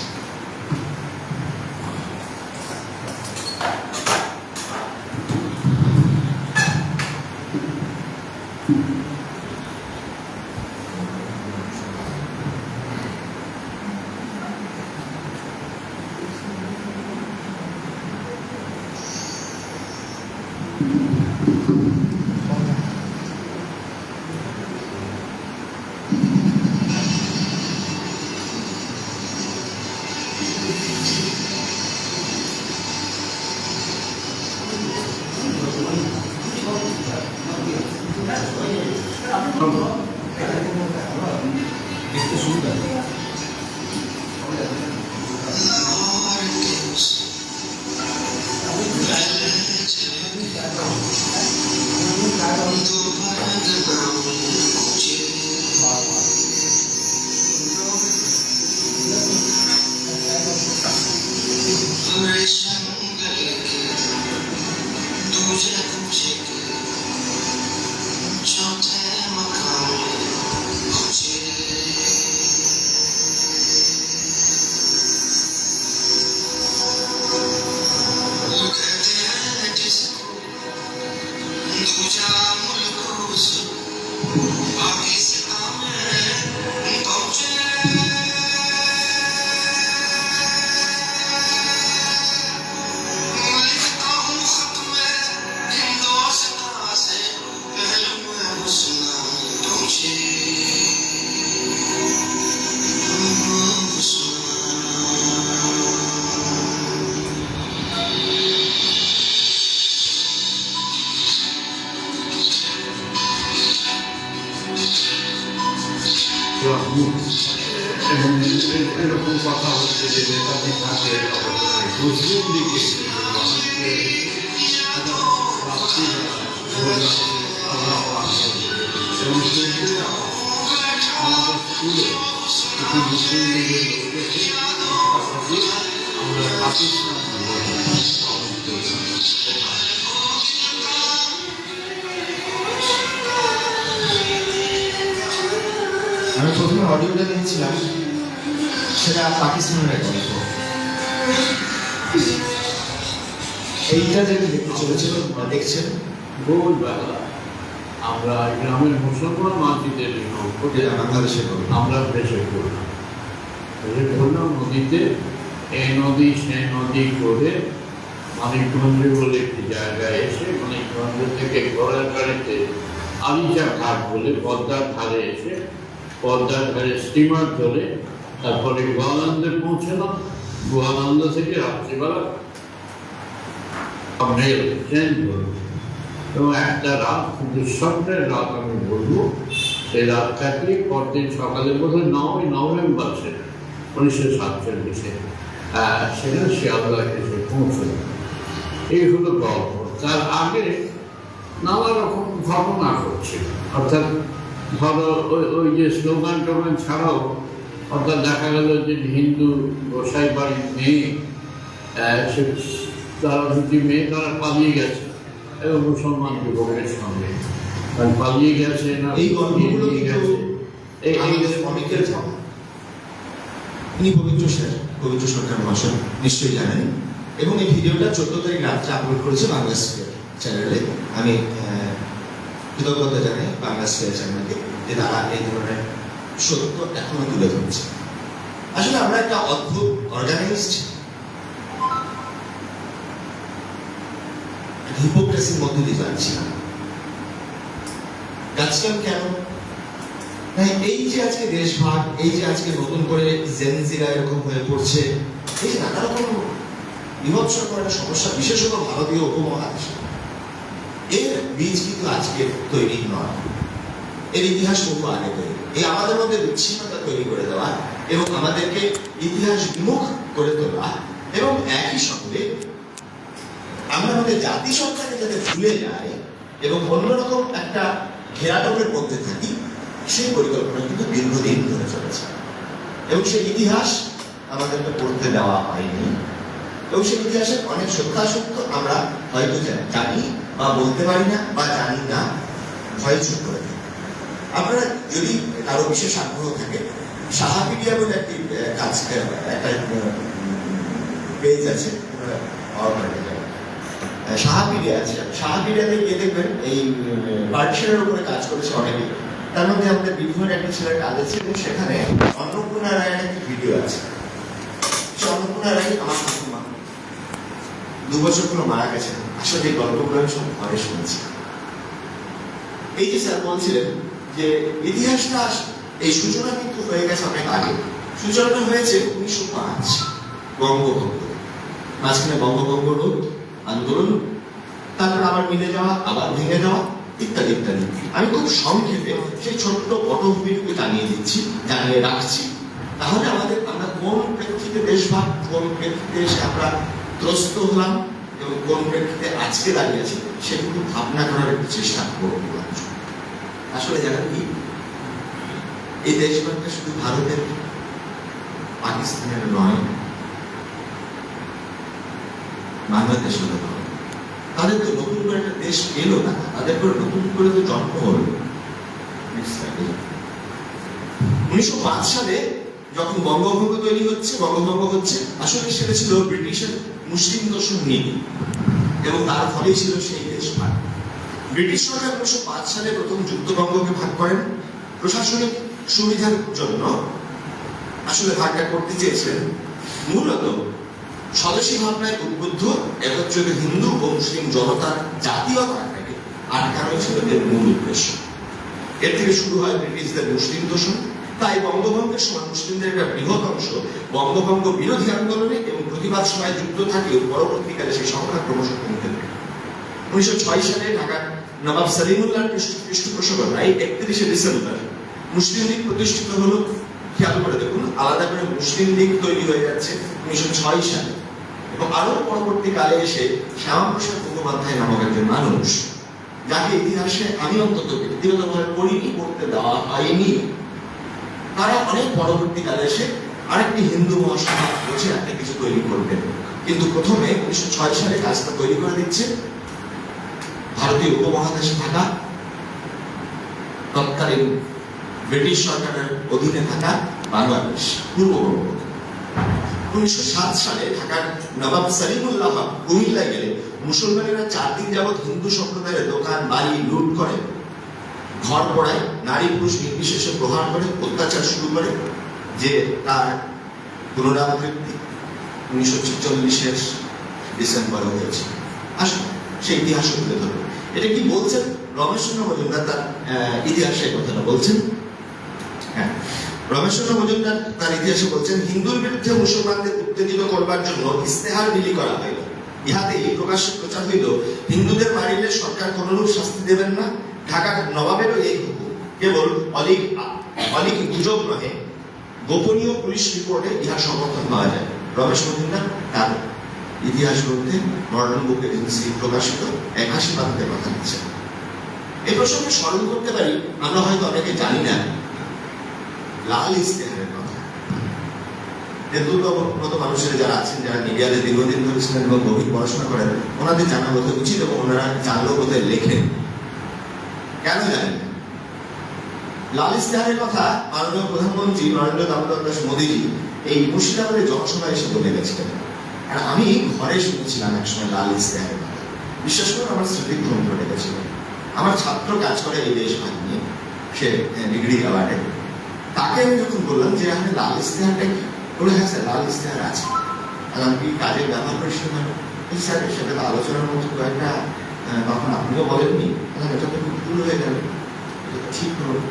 দেখতে সুন্দর। এবং এরকম কথা হচ্ছে যে নেতাজি থাকে মুসলিম লীগের এবং আমাদের স্কুলে কিছু মুসলিম লীগের লোকের আমরা পাকিস্তান আমি প্রথমে অডিওটা দেখছিলাম, সেটা পাকিস্তানের এক গল্প। এইটা যেটা দেখতে চলেছিল দেখছেন, ভোরবেলা আমরা গ্রামের মুসলমান মাটিদের বাংলাদেশের গল্প। আমরা ভেসে পড়লাম, নদীতে। এই নদী সে নদী করে মানিকগঞ্জ বলে একটি জায়গায় এসে মানিকগঞ্জ থেকে ঘোড়ার গাড়িতে আলিচা ঘাট বলে পদ্মার ধারে এসে পদ্মার ধারে স্টিমার ধরে তারপরে গোয়ালন্দে পৌঁছলাম। গোয়ালন্দ থেকে রাত্রিবেলা মেল ট্রেন ধরব এবং একটা রাত, কিন্তু স্বপ্নের রাত আমি বলবো। সেই রাত থাকলে পরদিন সকালে বোধহয় 9ই নভেম্বর সেটা 1947-এ সেটা শিয়ালদা এসে পৌঁছল। এই হলো গল্প। তার আগে নানা রকম ঘটনা ঘটছিল, অর্থাৎ ধরো ওই যে স্লোগান টোগান ছাড়াও, অর্থাৎ দেখা গেল যে হিন্দু গোসাই বাড়ির মেয়ে সে তারা দুটি মেয়ে তারা পালিয়ে গেছে এবং মুসলমান যুবকের সঙ্গে পালিয়ে গেছে না এই গল্পগুলো নিয়ে গেছে। আমাদের অনেকের জানা। ইনি পবিত্র সরকার মহাশয় নিশ্চয়ই জানেন, এবং এই ভিডিওটা 14 তারিখ রাত্রে আপলোড করেছে বাংলা স্পেয়ার চ্যানেলে। আমি কৃতজ্ঞতা জানাই বাংলা স্পেয়ার চ্যানেলকে যে তারা এই ধরনের সত্য এখনো তুলে ধরছে। আসলে আমরা একটা অদ্ভুত অর্গানাইজড হিপোক্রেসির মধ্যে দিয়ে যাচ্ছিলাম। যাচ্ছিলাম কেন? এই যে আজকে দেশভাগ, এই যে আজকে নতুন করে জেনজিরা এরকম হয়ে পড়ছে, এই যে নানা রকম বিভৎসকর একটা সমস্যা, বিশেষত ভারতীয় উপমহাদেশে, এর বীজ কিন্তু আজকে তৈরি নয়, এর ইতিহাস বহু আগে তৈরি। এই আমাদের মধ্যে বিচ্ছিন্নতা তৈরি করে দেওয়া এবং আমাদেরকে ইতিহাস বিমুখ করে তোলা, এবং একই সঙ্গে আমরা আমাদের জাতিসত্তাকে যাতে ভুলে যাই এবং অন্যরকম একটা ঘেরাটোপের মধ্যে থাকি, সেই পরিকল্পনা কিন্তু দীর্ঘদিন ধরে চলেছে। এবং সেই ইতিহাস আমাদেরকে পড়তে দেওয়া হয়নি, এবং সেই ইতিহাসের অনেক সত্যাসত্য আমরা হয়তো জানি বা বলতে পারি না, বা জানি না, ভয় চুপ করে থাকি। আপনারা যদি কারো বিশেষ আগ্রহ থাকে, সাহাপিডিয়া বলে একটি কাজ, একটা পেজ আছে, সাহাপিডিয়া আছে। সাহাপিডিয়াতে গিয়ে দেখবেন এই পার্টিশনের উপরে কাজ করেছে অনেকে। তার মধ্যে আমাদের বিভিন্ন একটা ছেলের কাজ আছে, এবং সেখানে অন্নপূর্ণা রায়ের একটি ভিডিও আছে। সে অন্নপূর্ণা রায় আমার ঠাকুমা, 2 বছর কোনো মারা গেছে। আসলে এই গল্পগুলো আমি সব ঘরে শুনেছি। এই যে স্যার বলছিলেন যে ইতিহাসটা, এই সূচনা কিন্তু হয়ে গেছে অনেক আগে। সূচনাটা হয়েছে 1905 বঙ্গভঙ্গ, মাঝখানে বঙ্গভঙ্গ রোধ আন্দোলন, তারপর আবার মিলে যাওয়া, আবার ভেঙে যাওয়া, ইত্যাদি ইত্যাদি। আমি খুব সংক্ষেপে সেই ছোট্ট পটভূমিটুকু জানিয়ে রাখছি। তাহলে আমরা কোন প্রেক্ষিতে দেশভাগ, কোন প্রেক্ষিতে এসে আমরা ত্রস্ত হলাম এবং কোন প্রেক্ষিতে আজকে দাঁড়িয়ে আছি, সেটুকু ভাবনা করার একটু চেষ্টা করব। আসলে জানেন কি, এই দেশভাগটা শুধু ভারতের, পাকিস্তানের নয়, বাংলাদেশের নয়। তাদের তো নতুন করে একটা দেশ এলো না, তাদের করে নতুন করে তো জন্ম হলো। 1905 সালে যখন বঙ্গভঙ্গ তৈরি হচ্ছে, বঙ্গভঙ্গ হচ্ছে, আসলে সেটা ছিল ব্রিটিশের মুসলিম দোষণ নীতি, এবং তার ফলেই ছিল সেই দেশভাগ। ব্রিটিশ সরকার 1905 সালে প্রথম যুদ্ধবঙ্গকে ভাগ করেন। প্রশাসনিক সুবিধার জন্য আসলে ভাগটা করতে চেয়েছিলেন মূলত স্বদেশী ভাবনায় উদ্বুদ্ধ একত্রিত হিন্দু ও মুসলিম জনতার জাতীয়তাকে আটকানোই ছিল এর মূল উদ্দেশ্য। এর থেকে শুরু হয় ব্রিটিশদের মুসলিম দোষণ। তাই বঙ্গভঙ্গের সময় মুসলিমদের একটা বৃহৎ অংশ বঙ্গভঙ্গ বিরোধী আন্দোলনে এবং প্রতিবাদ সভায় যুক্ত থাকলেও পরবর্তীকালে সেই সংখ্যা ক্রমশ কমতে থাকে। 1906 সালে ঢাকার নবাব সলিমুল্লাহর পৃষ্ঠপোষকতায় 31শে ডিসেম্বর মুসলিম লীগ প্রতিষ্ঠিত হলো। খেয়াল করে দেখুন, আলাদা করে মুসলিম লীগ তৈরি হয়ে যাচ্ছে 1906 সালে, এবং আরো পরবর্তীকালে এসে শ্যামাপ্রসাদ মুখোপাধ্যায় নামক একজন মানুষ, যাকে ইতিহাসে আমি অন্তত ব্যক্তিগতভাবে পড়িনি, পড়তে দেওয়া হয়নি, তারা অনেক পরবর্তীকালে এসে আরেকটি হিন্দু মহাসভা বসে একটা কিছু তৈরি করবেন। কিন্তু প্রথমে 1906 সালে কাজটা তৈরি করে দিচ্ছে ভারতীয় উপমহাদেশে থাকা তৎকালীন ব্রিটিশ সরকারের অধীনে থাকা বাংলাদেশ, পূর্ববঙ্গ। 1907 সালে ঢাকার নবাব সলিমুল্লাহ কুমিল্লায় গেলে মুসলমানেরা 4 দিন যাবৎ হিন্দু সম্প্রদায়ের দোকান বাড়ি লুট করে, ঘর পোড়ায়, নারী পুরুষ নির্বিশেষে প্রহার করে, অত্যাচার শুরু করে, যে তার পুনরাবৃত্তি 1946-এর ডিসেম্বরে হয়েছে। আসুন সেই ইতিহাস তুলে ধরবো। এটা কি বলছেন রমেশচন্দ্র মজুমদার, তার ইতিহাসে কথাটা বলছেন। হ্যাঁ, রমেশচন্দ্র মজুমদার তার ইতিহাসে বলছেন, হিন্দুর বিরুদ্ধে মুসলমানদের উত্তেজিত করবার জন্য ইস্তেহার বিলি করা হইল। ইহাতে প্রকাশ্যে প্রচার হইল, হিন্দুদের মারিলে সরকার কোনরূপ শাস্তি দেবেন না। ঢাকার নবাবেরও এই হুকুম। কেবল অলিক গুজব নহে, গোপনীয় পুলিশ রিপোর্টে ইহা সমর্থন পাওয়া যায়। রমেশ মজুমদার তার ইতিহাস গ্রন্থে মডার্ন বুক এজেন্সি প্রকাশিত 81 পাতাতে কথা দিচ্ছেন। এই প্রসঙ্গে স্মরণ করতে পারি, আমরা হয়তো অনেকে জানি না লাল ইস্তেহারের কথা। মতো মানুষের যারা আছেন, যারা মিডিয়াতে দীর্ঘদিন ধরে ছিলেন এবং গভীর পড়াশোনা করেন, ওনাদের জানা বোধ উচিত, এবং ওনারা জানলেও বোধহয় লেখেন। কেন জানেন? লাল ইস্তেহারের কথা মাননীয় প্রধানমন্ত্রী নরেন্দ্র দামোদর দাস মোদীজি এই মুর্শিদাবাদের জনসভায় এসে বলে গেছিলেন। আর আমি ঘরে শুনেছিলাম একসময় লাল ইস্তেহারের কথা। বিশ্বাস করে আমার স্মৃতি ভ্রমণ ঘটে গেছিল। আমার ছাত্র কাজ করে এই দেশভাগ নিয়ে, সে ডিগ্রি অ্যাওয়ার্ডে। তাকে আমি যখন বললাম যে আমি লাল ইস্তেহারটা কি, বলে হ্যাঁ স্যার লাল ইস্তেহার আছে। আর আমি কাজে ব্যবহার করেছিলাম, স্যার এর সাথে আলোচনার মতো কয়েকটা তখন আপনিও বলেননি, এটা তো খুব ভুল হয়ে গেল, এটা ঠিক হলো।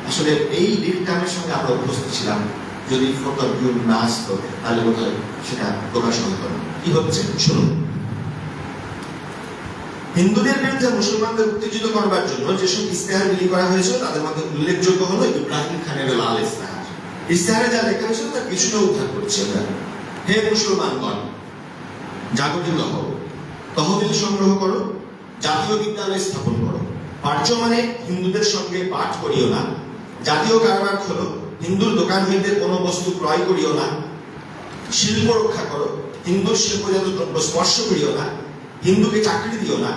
আসলে এই ডিকটামের সঙ্গে আমরা অভ্যস্ত ছিলাম। যদি ফটো না আসতো তাহলে বোধহয় সেটা প্রকাশ হতো না। কি হচ্ছে শুনুন। হিন্দুদের বিরুদ্ধে মুসলমানদের উত্তেজিত করবার জন্য যেসব ইস্তেহার বিলি করা হয়েছিল তাদের মধ্যে উল্লেখযোগ্য হলো ইব্রাহিম খানের লাল ইস্তেহার। ইস্তেহারে যা লেখা হয়েছিল তার কিছুটা উদ্ধার করছে আমরা। হে মুসলমানগণ, জাগরিত হও, তহবিল সংগ্রহ করো, জাতীয় বিদ্যালয় স্থাপন করো, পাঠ্য মানে হিন্দুদের সঙ্গে পাঠ করিও না, জাতীয় কারবার খোলো, হিন্দুর দোকান হইতে কোনো বস্তু ক্রয় করিও না, শিল্প রক্ষা করো, হিন্দুর শিল্পজাত দ্রব্য স্পর্শ করিও না, হিন্দুকে চাকরি দিও না,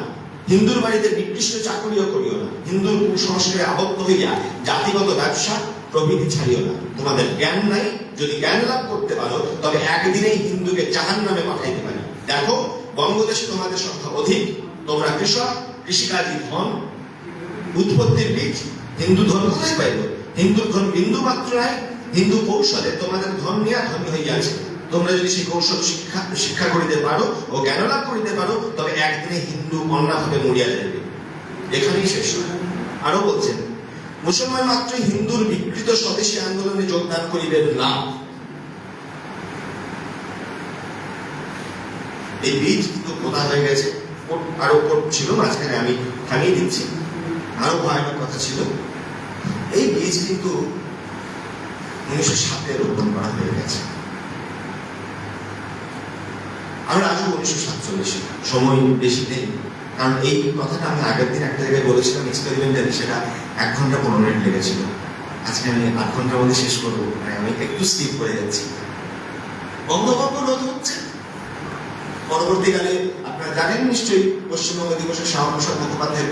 হিন্দুর বাড়িতে নিকৃষ্ট চাকরিও করিও না, হিন্দুর কুসংস্কারে আবদ্ধ হইয়া জাতিগত ব্যবসা প্রভৃতি ছাড়িও না। তোমাদের জ্ঞান নাই, যদি জ্ঞান লাভ করতে পারো তবে একদিনেই হিন্দুকে জাহান্নামে পাঠাইতে পারি। দেখো বঙ্গদেশে তোমাদের সংখ্যা অধিক, তোমরা কৃষক, কৃষিকাজী ধন, উৎপত্তির বীজ, হিন্দু ধন কোথায় পাইল? হিন্দুর ধন বিন্দু মাত্র নাই, হিন্দু কৌশলে তোমাদের ধন নিয়ে ধনী হইয়াছে। তোমরা যদি সেই কৌশল শিক্ষা করিতে পারো ও জ্ঞান লাভ করিতে পারো তবে একদিনে হিন্দু অন্যভাবে মরিয়া যাবে। এখানেই শেষ নয়, আরো বলছেন, মুসলমান মাত্র হিন্দুর বিকৃত স্বদেশী আন্দোলনে যোগদান করিবেন না। এই বীজ কিন্তু পোতা হয়ে গেছে, আরো ছিল, মাঝখানে আমি থামিয়ে দিচ্ছি, আরো ভয়ানক কথা ছিল। এই বীজ কিন্তু 1907-এ রোপণ করা হয়ে গেছে। আমরা আসবো 1947, সময় বেশি নেই, কারণ এই কথাটা আমি আগের দিন একটা জায়গায় বলেছিলাম এক্সপেরিমেন্টালি, সেটা 1 ঘন্টা 15 মিনিট লেগেছিল। আজকে আমি 8 ঘন্টার মধ্যে শেষ করবো, মানে আমি একটু স্কিপ করে যাচ্ছি। বঙ্গভঙ্গ রোধ হচ্ছে। পরবর্তীকালে আপনারা জানেন নিশ্চয়ই পশ্চিমবঙ্গ দিবসে শ্যামাপ্রসাদ মুখোপাধ্যায়ের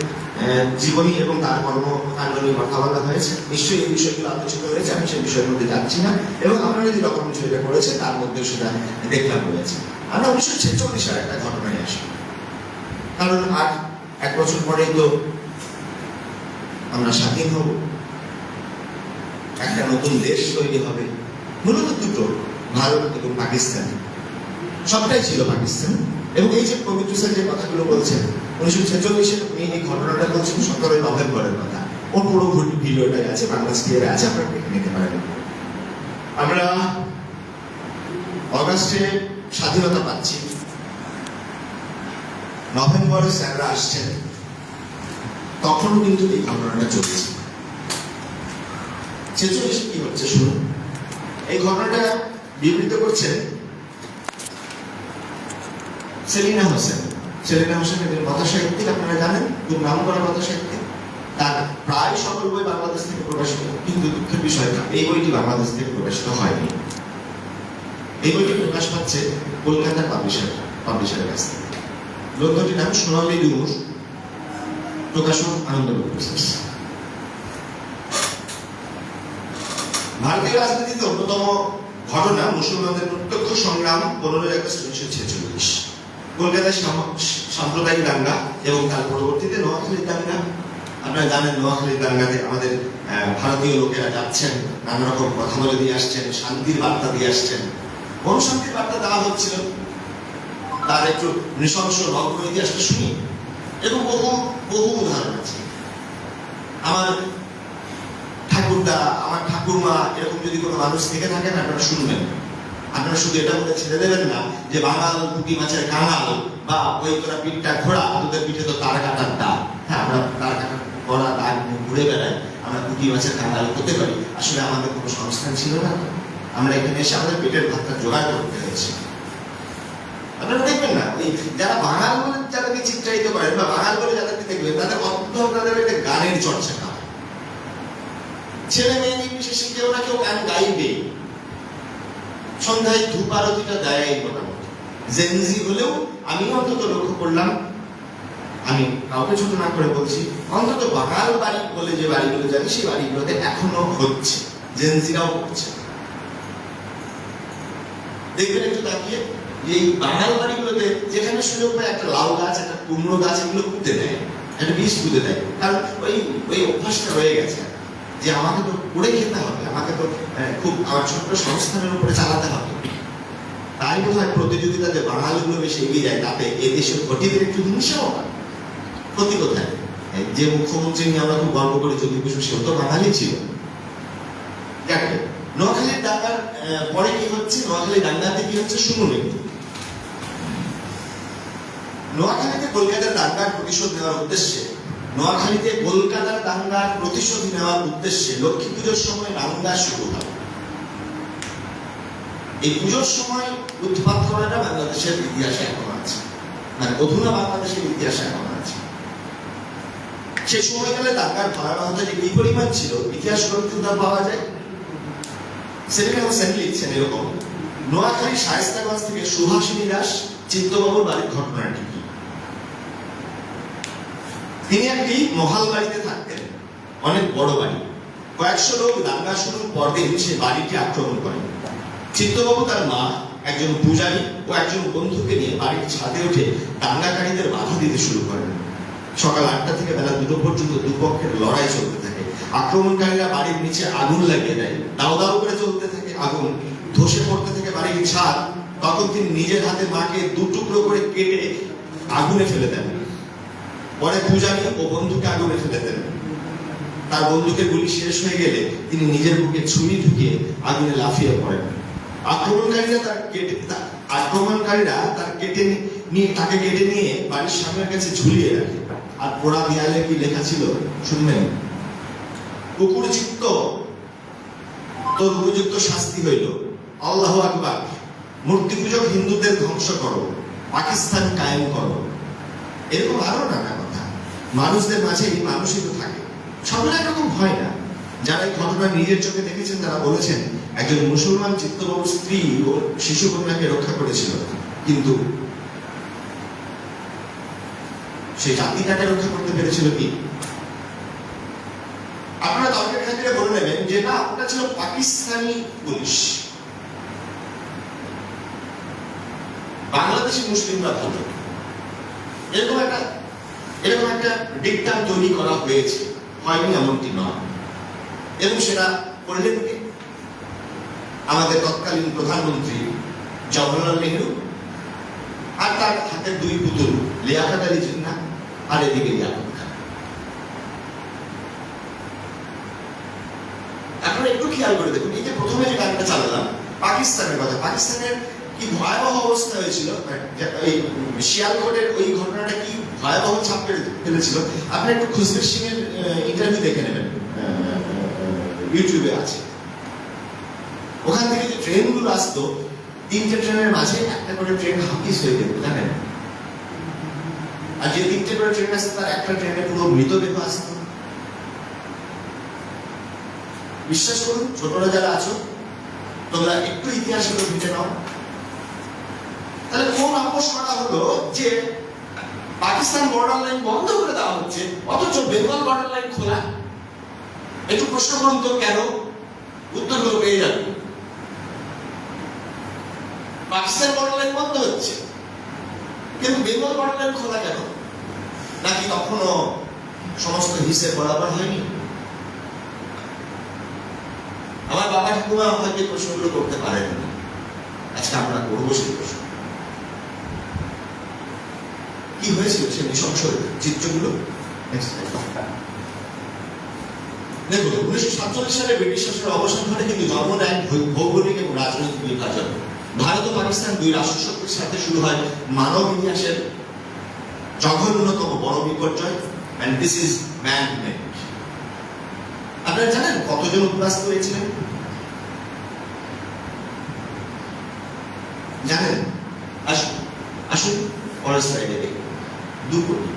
জীবনী এবং তার কর্মকাণ্ড নিয়ে কথা বলা হয়েছে। নিশ্চয়ই এই বিষয়গুলো আলোচিত হয়েছে, আমি সেই বিষয়ের মধ্যে যাচ্ছি না, এবং আপনারা যে রকম বিষয়টা করেছে তার মধ্যে সেটা দেখলাম রয়েছে। আমরা 1946-এর একটা ঘটনায় আসি, কারণ আর 1 বছর পরেই তো আমরা স্বাধীন হব, একটা নতুন দেশ তৈরি হবে। মূলত দুটো, ভারত এবং পাকিস্তান, সবটাই ছিল পাকিস্তান। এবং এই যে পবিত্র স্যার যে কথাগুলো বলছেন 1946-এ এই ঘটনাটা বলছেন 17 নভেম্বরের কথা। ওর পুরো ভিডিওটাই আছে, বাংলা স্ক্রিনে আছে, আপনারা দেখে নিতে পারেন। আমরা অগাস্টে স্বাধীনতা পাচ্ছি, নভেম্বরে স্যাররা আসছেন, তখনও কিন্তু এই ঘটনাটা চলছে। ছেচল্লিশে কি হচ্ছে শুনুন। এই ঘটনাটা বিবৃত করছেন সেলিনা হোসেন। সেলিনা হোসেন একজন কথা সাহিত্যিক, আপনারা জানেন, খুব নাম করা কথা সাহিত্যিক। তার প্রায় সকল বই বাংলাদেশ থেকে প্রকাশিত, কিন্তু দুঃখের বিষয় এই বইটি বাংলাদেশ থেকে প্রকাশিত হয়নি। এই বইটি প্রকাশ পাচ্ছে কলকাতার পাবলিশারের কাছ থেকে। গ্রন্থটির নাম সোনালী ডুমুর, প্রকাশক আনন্দ বুকস। ভারতীয় রাজনীতিতে অন্যতম ঘটনা মুসলমানদের প্রত্যক্ষ সংগ্রাম 15 আগস্ট 1946, কলকাতায় সাম্প্রদায়িক দাঙ্গা এবং তার পরবর্তীতে নোয়াখালীর দাঙ্গা। আপনারা জানেন নোয়াখালীর দাঙ্গাতে আমাদের ভারতীয় লোকেরা যাচ্ছেন, নানা রকম কথা বলে দিয়ে আসছেন, শান্তির বার্তা দিয়ে আসছেন। কোন শান্তির বার্তা দেওয়া হচ্ছিল তার একটু নৃশংস নগ্ন ইতিহাসটা শুনি। এবং বহু বহু উদাহরণ আছে। আমার ঠাকুরদা, আমার ঠাকুরমা, এরকম যদি কোনো মানুষ থেকে থাকেন আপনারা শুনবেন। আপনারা শুধু এটা বলে ছেড়ে দেবেন না যে বাঙাল পুঁটি মাছের কাঙাল, বা ওই তোরা পিঠটা ঘোড়া, তোদের পিঠে তো তার কাটার দাগ। হ্যাঁ, আমরা তার কাটার ঘোড়া দাগ ঘুরে বেড়াই, আমরা পুঁটি মাছের কাঙাল হতে পারি। আসলে আমাদের কোনো সংস্থান ছিল না, আমরা এখানে এসে আমাদের পেটের ভাতটা জোগাড় করতে হয়েছে। আপনারা দেখবেন না, ওই যারা বাঙাল বলে যাদেরকে চিত্রায়িত করেন বা বাঙাল বলে যাদেরকে দেখবেন, তাদের অর্থ আপনাদের একটা গানের চর্চাটা, ছেলে মেয়ে নির্বিশেষে কেউ না কেউ গান গাইবে। সন্ধ্যায় ধূপ আরতিটা দেয় মোটামুটি। জেনজি হলেও আমি অন্তত লক্ষ্য করলাম, আমি কাউকে ছোট না করে বলছি, অন্তত বাঙাল বাড়ি বলে যে বাড়িগুলো জানি সেই বাড়িগুলোতে এখনো হচ্ছে, জেনজিরাও করছে। দেখবেন একটু তাকিয়ে, এই বাঙাল বাড়িগুলোতে যেখানে সুযোগ পায় একটা লাউ গাছ, একটা কুমড়ো গাছ, এগুলো পুঁতে দেয়, একটা বীজ পুঁতে দেয়। কারণ ওই অভ্যাসটা রয়ে গেছে যে আমাকে তো করে খেতে হবে, আমাকে তো খুব আমার ছোট্ট সংস্থানের উপরে চালাতে হবে। তাই বোধ হয় প্রতিযোগিতাতে বাঙালিগুলো বেশি এগিয়ে যায়, তাতে এদেশের ক্ষতিদের একটু হিংসাও হয়। ক্ষতি কোথায়? যে মুখ্যমন্ত্রী নিয়ে আমরা খুব গর্ব করি, জ্যোতি বসু, সেও তো বাঙালি ছিল। নোয়াখালীর দাঙ্গার পরে কি হচ্ছে, নোয়াখালী দাঙ্গাতে কি হচ্ছে শুনুন একটু। নোয়াখালীতে কলকাতার দাঙ্গার প্রতিশোধ নেওয়ার উদ্দেশ্যে, নোয়াখালীতে কলকাতার দাঙ্গার প্রতিশোধ নেওয়ার উদ্দেশ্যে লক্ষ্মী পুজোর সময় দাঙ্গা শুরু হয়। এই পুজোর সময় উৎপাত করাটা বাংলাদেশের ইতিহাসে এখন আছে, মানে অধুনা বাংলাদেশের ইতিহাসে এখন আছে। সেই সময়কালে দাঙ্গার ভয়াবহতা যে কি পরিমাণ ছিল, ইতিহাস গ্রন্থে তা পাওয়া যায়। সেলিনা হোসেন লিখছেন এরকম, নোয়াখালী শায়েস্তাগঞ্জ থেকে সুহাসিনী দাস চিত্তবাবুর বাড়ির ঘটনাটি কি। তিনি একটি মহাল বাড়িতে থাকতেন, অনেক বড় বাড়ি। কয়েকশো লোক দাঙ্গা শুরুর পরদিন সেই বাড়িটি আক্রমণ করেন। চিত্তবাবু, তার মা, একজন পূজারী ও একজন বন্ধুকে নিয়ে বাড়ির ছাদে উঠে দাঙ্গাকারীদের বাধা দিতে শুরু করেন। সকাল 8টা থেকে বেলা 2টো পর্যন্ত দুপক্ষের লড়াই চলতে থাকে। আক্রমণকারীরা বাড়ির নিচে আগুন লাগিয়ে দেয়, দাও দাও করে চলতে থাকে আগুন, ধসে পড়তে থাকে বাড়ির ছাদ। তখন তিনি নিজের হাতে মাকে 2 টুকরো করে কেটে আগুনে ফেলে দেন। পরে পূজারী ও বন্ধুকে আগুনে ফেলে দেন। তার বন্দুকের গুলি শেষ হয়ে গেলে তিনি নিজের বুকে ছুরি ঢুকিয়ে আগুনে লাফিয়ে পড়েন। আক্রমণকারীরা তাকে কেটে নিয়ে বাড়ির সামনের কাছে ঝুলিয়ে রাখে। আর পোড়া দেয়ালে কি লেখা ছিল শুনবেন, কুকুর চিত্ত, তোর উপযুক্ত শাস্তি হইল, আল্লাহু আকবার, মূর্তি পূজক হিন্দুদের ধ্বংস করো, পাকিস্তান কায়েম করো। এরকম আরো নানা কথা। মানুষদের মাঝে মানুষই তো থাকে, সবাই একরকম হয় না। যারা এই ঘটনা নিজের চোখে দেখেছেন তারা বলেছেন একজন মুসলমান চিত্তবাবুর স্ত্রী ও শিশু কন্যাকে রক্ষা করেছিল, কিন্তু সেই জাতিটাকে রক্ষা করতে পেরেছিল কি? আপনারা তর্কের ক্ষেত্রে বলে নেবেন যে না, ওটা ছিল পাকিস্তানি পুলিশ, বাংলাদেশি মুসলিমরা ভালো। এরকম একটা ডিকটাম তৈরি করা হয়েছে, হয়নি এমনটি নয়। এবং সেটা করলেন কি? আমাদের তৎকালীন প্রধানমন্ত্রী জওহরলাল নেহরু আর তার হাতের 2 পুতুল, লিয়াকত আলী জিন্না আর এদিকে ইয়াকুব খান। আপনারা একটু খেয়াল করে দেখুন, এই যে প্রথমে যে গানটা চালালাম পাকিস্তানের কথা, পাকিস্তানের কি ভয়াবহ অবস্থা হয়েছিল, এই শিয়ালকোটের ওই ঘটনাটা কি ভয়াবহ ছাপ ফেলেছিল। আপনি একটু খুশবীর সিং এর ইন্টারভিউ দেখে নেবেন ইউটিউবে আছে। ওখান থেকে যে ট্রেনগুলো আসতো, 3টে ট্রেনের মাঝে একটা করে ট্রেন হাফিস হয়ে যেত, জানেন? আর যে 3টে করে ট্রেন আসতো তার একটা ট্রেনে পুরো মৃতদেহ আসতো। বিশ্বাস করুন, ছোটরা যারা আছো তোমরা একটু ইতিহাসগুলো ঘুরে নাও। তাহলে কোন আপোষ করা হলো যে পাকিস্তান বর্ডার লাইন বন্ধ করে দেওয়া হচ্ছে, অথচ বেঙ্গল বর্ডার লাইন খোলা? একটু প্রশ্ন করুন তো কেন? উত্তরগুলো পেয়ে যাবে। পাকিস্তান বর্ডার লাইন বন্ধ হচ্ছে কিন্তু বেঙ্গল বর্ডার লাইন খোলা কেন? নাকি তখনও সমস্ত হিসেব বরাবর হয়নি? আমার বাবা ঠাকুমা হয়তো প্রশ্নগুলো করতে পারেন না, আজকে আমরা করবো সেই প্রশ্ন। কি হয়েছিল সে নৃশংস চিত্রগুলো? দেখুন, 1947 সালে ব্রিটিশ শাসনের অবসান ঘটে, কিন্তু জন্ম নেয় ভৌগোলিক এবং রাজনৈতিক বিভাজন। ভারত ও পাকিস্তান দুই রাষ্ট্রশক্তির সাথে শুরু হয় মানব ইতিহাসের জঘন্যতম বড় বিপর্যয়, and this is man-made। আপনারা জানেন কতজন উদ্বাস্ত হয়েছিলেন? জানেন? আসুন আসুন পরের স্লাইডে দেখুন। 2 কোটি।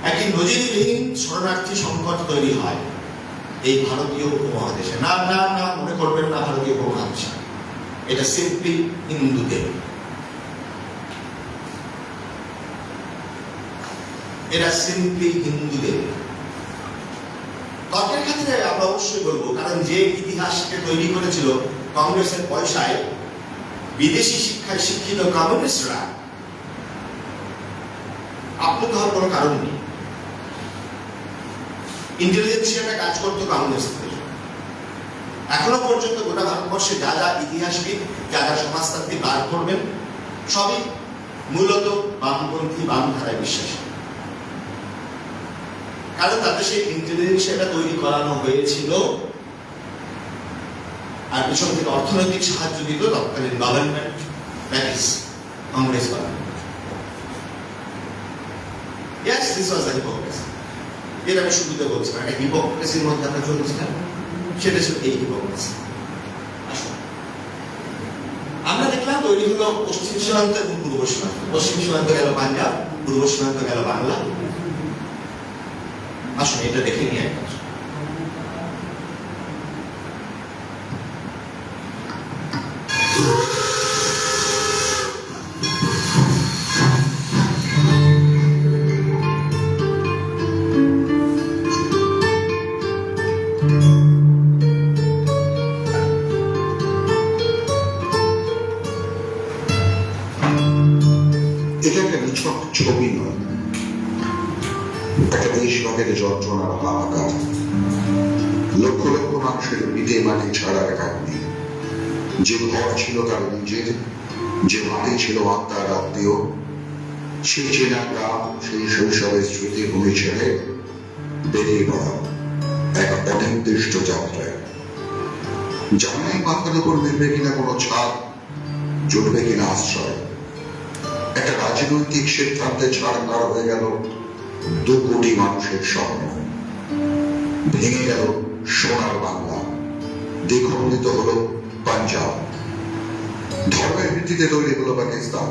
একটি নজিরবিহীন শরণার্থী সংকট তৈরি হয় এই ভারতীয় উপমহাদেশে। না না না, মনে করবেন না ভারতীয় উপমহাদেশে, এটা সিম্পলি হিন্দুদের। এটা সিম্পলি হিন্দুদের। তর্কের ক্ষেত্রে আমরা অবশ্যই বলবো, কারণ যে ইতিহাসকে তৈরি করেছিল কংগ্রেসের পয়সায় বিদেশি শিক্ষায় শিক্ষিত কমিউনিস্টরা, আপ্লুত হওয়ার কোনো কারণ নেই। ইন্টেলিজেন্সিয়াটা কাজ করতো কমিউনিস্টদের। এখনো পর্যন্ত গোটা ভারতবর্ষে যা যা ইতিহাসবিদ, যা যা সমাজতান্ত্রিক বার করবেন, সবই মূলত বামপন্থী, বাম ধারায় বিশ্বাসী। কারণ তাদের সেই ইন্টেলিজেন্সিয়াটা তৈরি করানো হয়েছিল, আর পিছন থেকে অর্থনৈতিক সাহায্য দিত তৎকালীন government, that is Congress government. Yes, this was the hypocrisy. এর আমি শুরুতে বলছিলাম, একটা হিপোক্রেসির মধ্যে আমরা চলছিলাম, সেটা ছিল এই হিপোক্রেসি। আসুন, আমরা দেখলাম তৈরি হলো পশ্চিম সীমান্ত এবং পূর্ব সীমান্ত। পশ্চিম সীমান্ত গেল পাঞ্জাব, পূর্ব সীমান্ত গেল বাংলা। আসুন এটা দেখে নিয়ে একটা ছবি নয়, একটা দেশভাগের যন্ত্রণার হাহাকার। লক্ষ লক্ষ মানুষের ভিটে মাটি ছাড়ার কারণে, যে ঘর ছিল তার নিজের, যে মাটি ছিল আত্মার আত্মীয়, সেই চেনা গ্রাম, সেই শৈশবের স্মৃতিভূমি ছেড়ে বেরিয়ে পড়া এক অনির্দিষ্ট যাত্রায়। জানাই মাথার উপর মিলবে কিনা কোনো ছাদ, জুটবে কিনা আশ্রয়। একটা রাজনৈতিক সিদ্ধান্তে ছাড়খাড় হয়ে গেল 2 কোটি মানুষের স্বপ্ন। ভেঙে গেল সোনার বাংলা, দ্বিখণ্ডিত হলো পাঞ্জাব। ধর্মের ভিত্তিতে তৈরি হলো পাকিস্তান।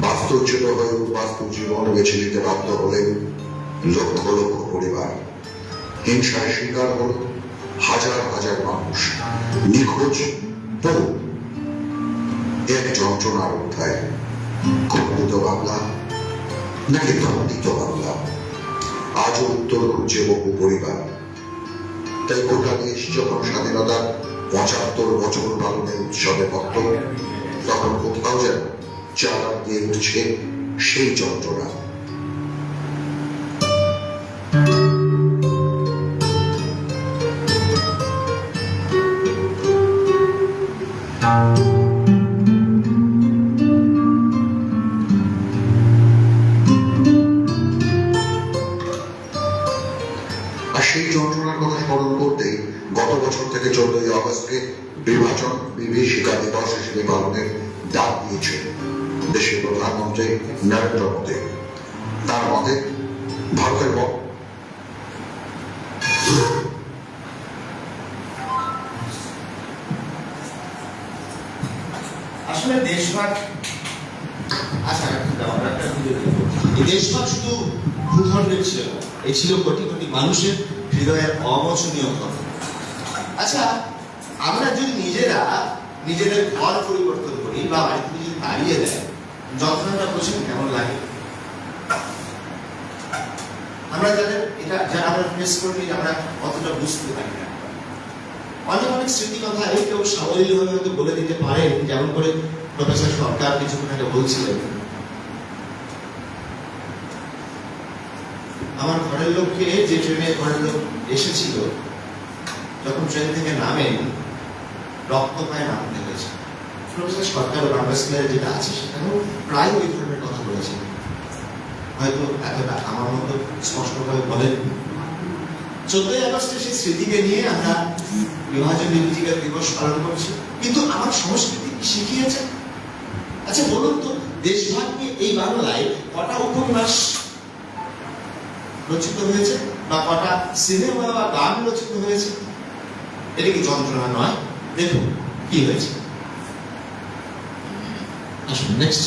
বাস্তুচ্যুত হয়ে বাস্তব জীবন বেছে নিতে বাধ্য হলেন লক্ষ লক্ষ পরিবার। হিংসায় শিকার হল হাজার হাজার মানুষ। নিখোঁজ বহু। এক যন্ত্রণার অধ্যায়। খণ্ডিত বাংলা নাকি খণ্ডিত বাংলা, আজও উত্তর খুঁজছে বহু পরিবার। তাই গোটা দেশ যখন স্বাধীনতার 75 বছর পালনের উৎসবে মত্ত, তখন কোথাও যেন চালাক দিয়ে উঠছে সেই যন্ত্রণা। সেই যন্ত্রণার কথা স্মরণ করতেই গত বছর থেকে 14ই আগস্টকে বিভাজন বিভীষিকা দিবস হিসেবে পালনের ডাক দিয়েছেন দেশের প্রধানমন্ত্রী নরেন্দ্র মোদী। তার মতে ভারতের আসলে দেশভাগ, আচ্ছা আমরা একটা খুঁজে দেখব। এই দেশভাগ শুধু ভূখণ্ডের ছিল না, এই ছিল কোটি কোটি মানুষের হৃদয়ের অবচনীয় কথা। আচ্ছা, আমরা যদি নিজেরা নিজেদের ঘর পরিবর্তন করি বা বাড়িতে যদি দাঁড়িয়ে দেয়, যন্ত্রণাটা বোঝেন কেমন লাগে? আমরা যারা আমরা ফেস করি, আমরা অতটা বুঝতে পারি না। অনেক অনেক স্মৃতি কথা এই কেউ সাবলীলভাবে হয়তো বলে দিতে পারেন, যেমন করে প্রফেসর সরকার কিছুক্ষণ আগে বলছিলেন। আমার ঘরের লোককে, যে ট্রেনে ঘরের লোক এসেছিল, যখন ট্রেন থেকে নামেন রক্ত পায়ে নামতে হয়েছে। প্রফেসর সরকার বাংলা স্কুলের যেটা আছে সেখানেও প্রায় ওই ধরনের কথা বলেছেন, হয়তো এতটা আমার মতো স্পষ্টভাবে বলেন। 14ই আগস্টে সেই স্মৃতিকে নিয়ে আমরা বিভাজন বিভূতিকা দিবস পালন করছি, কিন্তু আমার সংস্কৃতি কি শিখিয়েছে? আচ্ছা বলুন তো, দেশভাগ নিয়ে এই বাংলায় কটা উপন্যাস রচিত হয়েছে বা কটা সিনেমা বা গান রচিত হয়েছে? এটা কি যন্ত্রণা নয়? দেখুন কি হয়েছে। আসুন নেক্সট।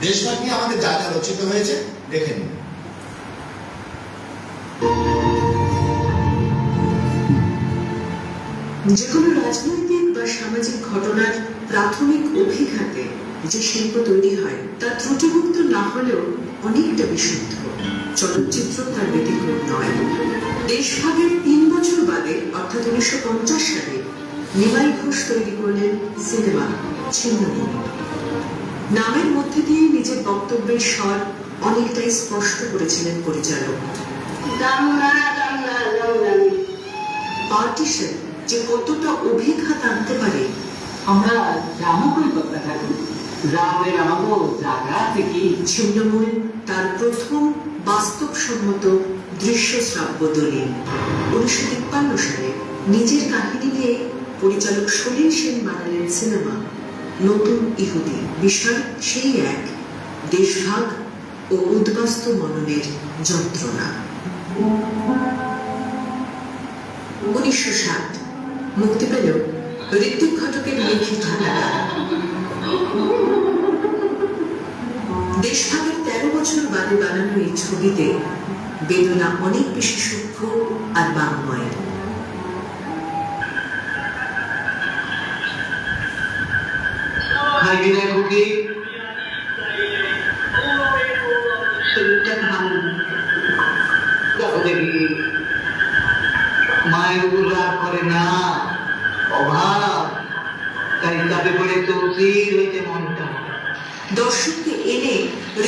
দেশভাগ নিয়ে আমাদের যা যা রচিত হয়েছে দেখে নিন। যে কোনো রাজনৈতিক বা সামাজিক ঘটনার প্রাথমিক অভিঘাতে যে শিল্প তৈরি হয় তা ত্রুটিমুক্ত না হলেও অনেকটা বিশুদ্ধ। চলচ্চিত্র তার ব্যতিক্রম নয়। দেশভাগের 3 বছর বাদে অর্থাৎ 1950 সালে নিমাই ঘোষ তৈরি করলেন সিনেমা ছিন্নমূল। নামের মধ্যে দিয়ে নিজের বক্তব্যের স্বর অনেকটাই স্পষ্ট করেছিলেন পরিচালক। পার্টিশন যে কতটা অভিঘাত আনতে পারে, আমরা রামকই করতে থাকি, রামের আমাগো জায়গা থেকে। ছিন্নমূল তার প্রথম বাস্তবসম্মত দৃশ্য শ্রাব্য দলিল। 1953 সালে নিজের কাহিনী নিয়ে পরিচালক সলিল সেন বানালেন সিনেমা নতুন ইহুদি। বিষয় সেই এক, দেশভাগ ও উদ্বাস্তু মননের যন্ত্রণা। 1960 মুক্তি পেল ঋত্বিক ঘটকের লিখিত ঢাকা। দেশভাগের 13 বছর বাদে বানানো এই ছবিতে বেদনা অনেক বেশি সূক্ষ্ম আর বাংময়। শরীরটা ভালো দেখো দেখি, মায়ের উপর রাগ করে না, অভাব, তাই তাতে করে তৌসির হইতে মনটা। দর্শককে এনে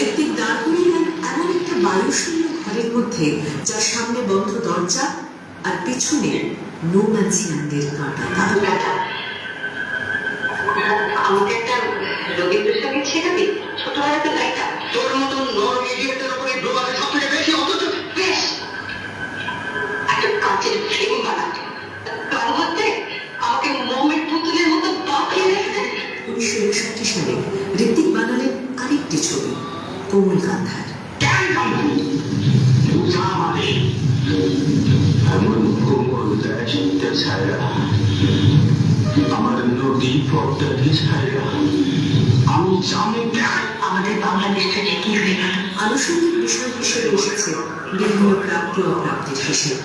ঋত্বিক দাঁড় করিয়ে দেন এমন একটা বায়ুশূন্য ঘরের মধ্যে, যার সামনে বন্ধ দরজা আর পিছনে নোম্যান্সিয়ানদের কাঁটা। আমাকে একটা রবীন্দ্র সঙ্গীত শেখাবি? ছোটবেলাতে গাইতাম। তোর মতন নর ইডিয়েটের উপরে ডোবাতে সব থেকে বেশি, অথচ বেশ একটা কাঁচের ফ্রেম বানাতে বানাতে আমাকে মোমের পুতুলের মতো বাঁকিয়ে রেখেছে। 1961 সালে ঋত্বিক বানালেন আরেকটি ছবি কোমল কান্ধার। এমন কোমল চিন্তা ছায়া, আমার নদী পদ্মাটি ছায়া, আমি জানি আমাদের বাংলাদেশ থেকে কি হয়ে গেল। আনুষঙ্গিক বিষয় হিসেবে এসেছে বিভিন্ন প্রাপ্তি অপ্রাপ্তির হিসেবে।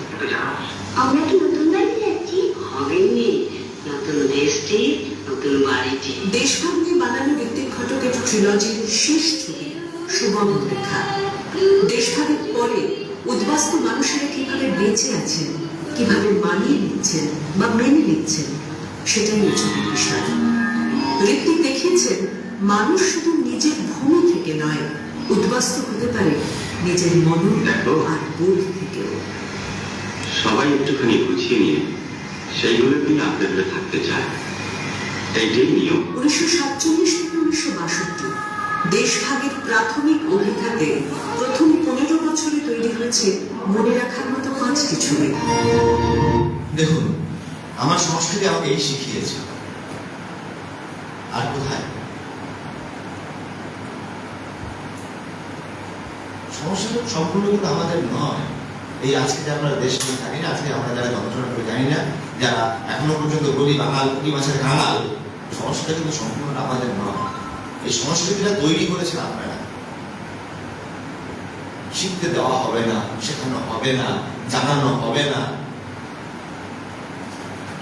আমরা কি নতুন বাড়ি যাচ্ছি? হবেনি, নতুন দেশটি, নতুন বাড়িটি। দেশভাগ নিয়ে বানানো ঋত্বিক ঘটকের ট্রিলজির শেষ ছবি সুবর্ণ রেখা। দেশভাগের পরে উদ্বাস্তু মানুষেরা কিভাবে বেঁচে আছেন, কিভাবে মানিয়ে নিচ্ছেন বা মেনে নিচ্ছেন, সেটাই এই ছবির বিষয়। ঋত্বিক দেখিয়েছেন মানুষ শুধু নিজের ভূমি থেকে নয়, উদ্বাস্তু হতে পারে নিজের মন আর বোধ থেকেও। সবাই একটুখানি গুছিয়ে নিয়ে সেইগুলোকেই আঁকড়ে ধরে থাকতে চায়, এইটাই নিয়ম। 1947 থেকে 1962 দেশভাগের প্রাথমিক অভিঘাতে প্রথম 15 বছরে তৈরি হয়েছে মনে রাখার মতো 5টি ছবি। দেখুন, আমার সংস্কৃতি আমাকে এই শিখিয়েছে, আর কোথায়? সমস্যাটা সম্পূর্ণ কিন্তু আমাদের নয়, এই আজকে যে আমরা দেশ নিয়ে থাকি না, আজকে আমরা যারা যন্ত্রণা করে জানি না, যারা এখনো পর্যন্ত গরিব বাঙাল পুঁটি মাছের কাঙাল, সমস্যাটা কিন্তু সম্পূর্ণ আমাদের নয়। এই সংস্কৃতিটা তৈরি করেছেন আপনারা। শিখতে দেওয়া হবে না, শেখানো হবে না, জানানো হবে না,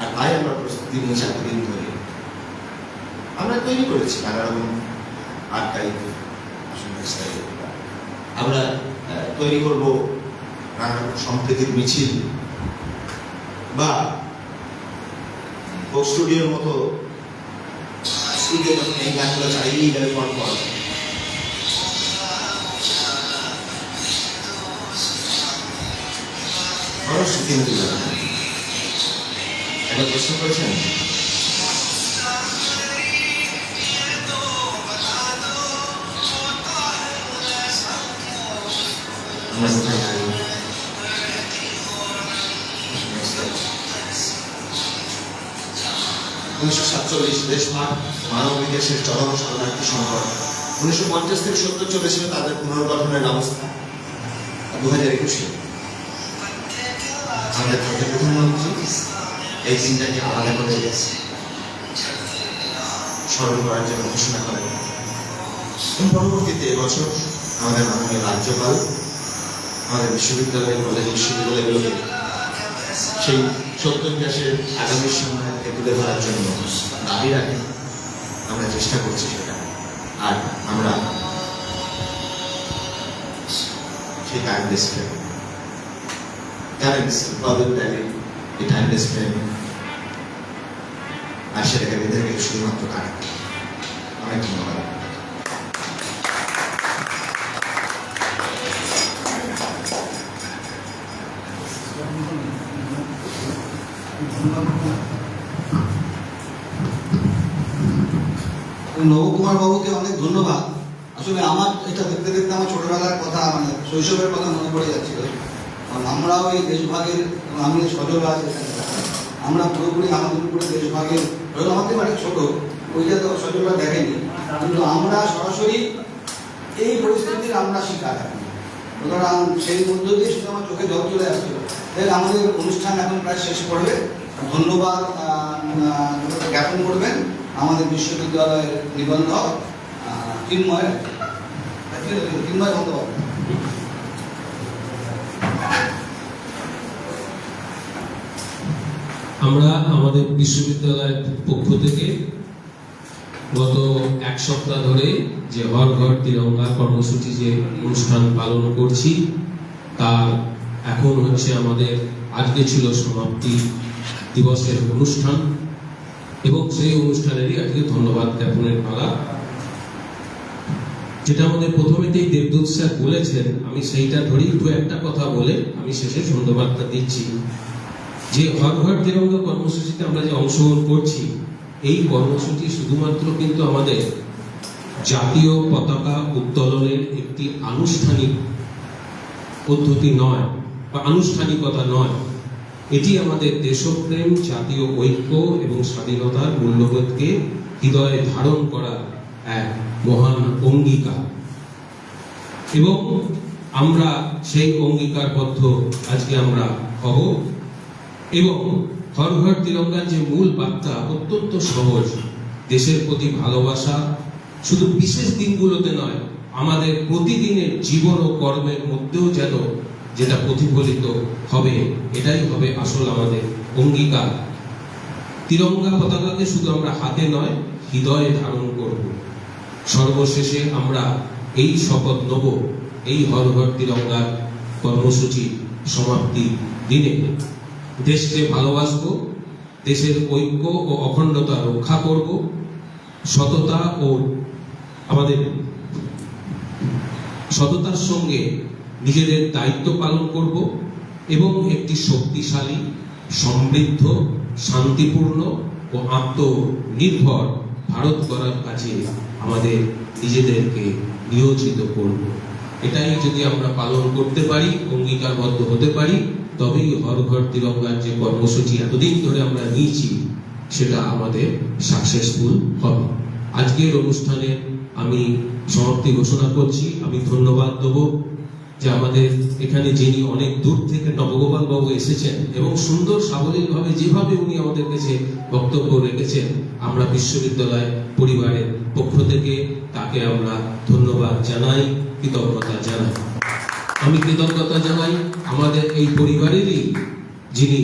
আর তাই আমরা প্রস্তুতি নিয়ে এতদিন ধরে আমরা তৈরি করেছি নানা রকম আর্কাইভ, আমরা তৈরি করব নানা রকম সম্প্রীতির মিছিল বা স্টুডিওর মতো স্টুডিও যখন এই গানগুলো চালিয়ে যাবে পর পর স্মৃতি নদী একবার প্রশ্ন করেছেন আমরা কোথায় যাই? 1947 দেশভাগ মানব বিদেশের চরম শরণার্থী সংকট, 1950 থেকে 70 চলেছিল তাদের পুনর্গঠনের ব্যবস্থা, 2021 আমাদের প্রধানমন্ত্রী এই দিনটাকে আলাদা করে স্মরণ করার জন্য ঘোষণা করেন। পরবর্তীতে এবছর আমাদের মাননীয় রাজ্যপাল আমাদের বিশ্ববিদ্যালয়, কলেজ, বিশ্ববিদ্যালয়গুলোকে সেই 70 ইতিহাসের আগামী সময়কে তুলে ধরার জন্য দাবি রাখেন। আমরা চেষ্টা করছি সেটা, আর আমরা সেই timeless frame, talents, problem talent, এই টাইমলেস ফ্রেম, আর সেটাকে বেঁধে রেখে শুধুমাত্র কাটতে। অনেক ধন্যবাদ। নবকুমার বাবুকে অনেক ধন্যবাদ। আসলে আমার এটা দেখতে দেখতে আমার ছোটবেলার কথা, মানে শৈশবের কথা মনে পড়ে যাচ্ছিল। কারণ আমরাও এই দেশভাগের, আমি সজল আছে, আমরা পুরোপুরি আমাদের উপরে দেশভাগের, ধরুন আমাদের বাড়ি ছোট, ওইটা তো সজলরা দেখেনি, কিন্তু আমরা সরাসরি এই পরিস্থিতির আমরা শিকার। সুতরাং সেই মধ্য দিয়ে শুধু আমার চোখে জল চলে আসছিল। তাই আমাদের অনুষ্ঠান এখন প্রায় শেষ করবে। ধন্যবাদ জ্ঞাপন করবেন আমাদের বিশ্ববিদ্যালয়ের নিবন্ধক চিন্ময় বন্দ্যোপাধ্যায়। আমরা আমাদের বিশ্ববিদ্যালয়ের পক্ষ থেকে গত এক সপ্তাহ ধরে যে হর ঘর তিরঙ্গা কর্মসূচি যে অনুষ্ঠান পালন করছি, তা এখন হচ্ছে আমাদের আজকে ছিল সমাপ্তি দিবসের অনুষ্ঠান, এবং সেই অনুষ্ঠানেরই আজকে ধন্যবাদ জ্ঞাপনের পালা। যেটা আমাদের প্রথমেতেই দেবদূত স্যার বলেছেন, আমি সেইটা ধরেই দু একটা কথা বলে আমি শেষে ধন্যবাদটা দিচ্ছি। যে হর ঘর তিরঙ্গা কর্মসূচিতে আমরা যে অংশগ্রহণ করছি, এই কর্মসূচি শুধুমাত্র কিন্তু আমাদের জাতীয় পতাকা উত্তোলনের একটি আনুষ্ঠানিক পদ্ধতি নয় বা আনুষ্ঠানিকতা নয়, এটি আমাদের দেশপ্রেম, জাতীয় ঐক্য এবং স্বাধীনতার মূল্যবোধকে হৃদয়ে ধারণ করা এক মহান অঙ্গীকার, এবং আমরা সেই অঙ্গীকারবদ্ধ আজকে আমরা হব। এবং হর ঘর তিরঙ্গার যে মূল বার্তা অত্যন্ত সহজ, দেশের প্রতি ভালোবাসা শুধু বিশেষ দিনগুলোতে নয়, আমাদের প্রতিদিনের জীবন ও কর্মের মধ্যেও যেন যেটা প্রতিফলিত হবে, এটাই হবে আসল আমাদের অঙ্গীকার। তিরঙ্গা পতাকাকে শুধু আমরা হাতে নয়, হৃদয়ে ধারণ করব। সর্বশেষে আমরা এই শপথ নেব, এই হর ঘর তিরঙ্গার কর্মসূচি সমাপ্তি দিনে দেশকে ভালোবাসবো, দেশের ঐক্য ও অখণ্ডতা রক্ষা করব, সততা ও আমাদের সততার সঙ্গে নিজেদের দায়িত্ব পালন করব, এবং একটি শক্তিশালী, সমৃদ্ধ, শান্তিপূর্ণ ও আত্মনির্ভর ভারত গড়ার কাজে আমাদের নিজেদেরকে নিয়োজিত করব। এটাই যদি আমরা পালন করতে পারি, অঙ্গীকারবদ্ধ হতে পারি, তবেই হর ঘর তিরঙ্গার যে কর্মসূচি এতদিন ধরে আমরা নিয়েছি সেটা আমাদের সাকসেসফুল হবে। আজকের অনুষ্ঠানে আমি সমাপ্তি ঘোষণা করছি। আমি ধন্যবাদ দেব যে আমাদের এখানে যিনি অনেক দূর থেকে নবগোপাল বাবু এসেছেন এবং সুন্দর সাবলীল ভাবে যেভাবে উনি আমাদের কাছে বক্তব্য রেখেছেন, আমরা বিশ্ববিদ্যালয় পরিবারের পক্ষ থেকে তাকে আমরা ধন্যবাদ জানাই, কৃতজ্ঞতা জানাই। আমি কৃতজ্ঞতা জানাই আমাদের এই পরিবারেরই যিনি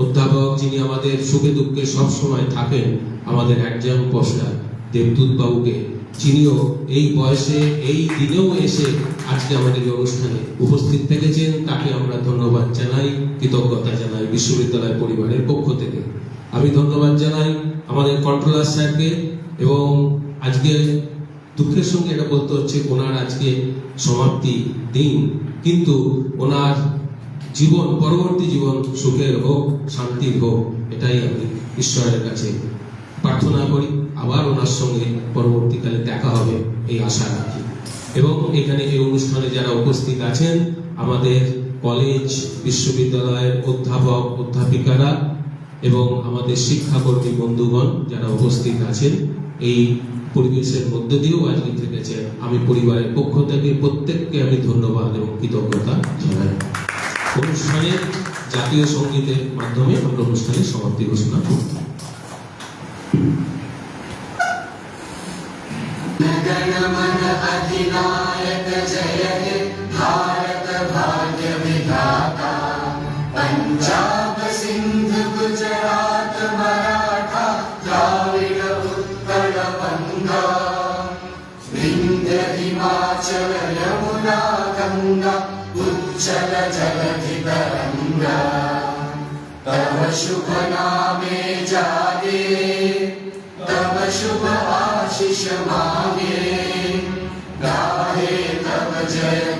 অধ্যাপক, যিনি আমাদের সুখে দুঃখে সবসময় থাকেন, আমাদের একজন পশা দেবদূত বাবুকে, যিনিও এই বয়সে এই দিনেও এসে আজকে আমাদের এই অনুষ্ঠানে উপস্থিত থেকেছেন। তাকে আমরা ধন্যবাদ জানাই, কৃতজ্ঞতা জানাই বিশ্ববিদ্যালয় পরিবারের পক্ষ থেকে। আমি ধন্যবাদ জানাই আমাদের কন্ট্রোলার স্যারকে, এবং আজকে দুঃখের সঙ্গে এটা বলতে হচ্ছে ওনার আজকে সমাপ্তি দিন, কিন্তু ওনার জীবন, পরবর্তী জীবন সুখের হোক, শান্তির হোক, এটাই আমি ঈশ্বরের কাছে প্রার্থনা করি। আবার ওনার সঙ্গে পরবর্তীকালে দেখা হবে এই আশা রাখি। এবং এখানে এই অনুষ্ঠানে যারা উপস্থিত আছেন, আমাদের কলেজ বিশ্ববিদ্যালয়ের অধ্যাপক অধ্যাপিকারা এবং আমাদের শিক্ষাকর্মী বন্ধুগণ যারা উপস্থিত আছেন, এই পরিবেশের মধ্য দিয়েও আজকে থেকেছেন, আমি পরিবারের পক্ষ থেকে প্রত্যেককে আমি ধন্যবাদ এবং কৃতজ্ঞতা জানাই। অনুষ্ঠানের জাতীয় সঙ্গীতের মাধ্যমে আমরা অনুষ্ঠানের সমাপ্তি ঘোষণা করব। गणमन अधिनायक जय हे भारत भाग्य विधाता, पंजाब सिंध गुजरात मराठा द्राविड उत्कल बंगा, विंध्य हिमाचल यमुना गंगा उच्चल जलधि तरंगा, तव शुभ नामे जागे, तव शुभ आशीष मांगे, गाहे तव जय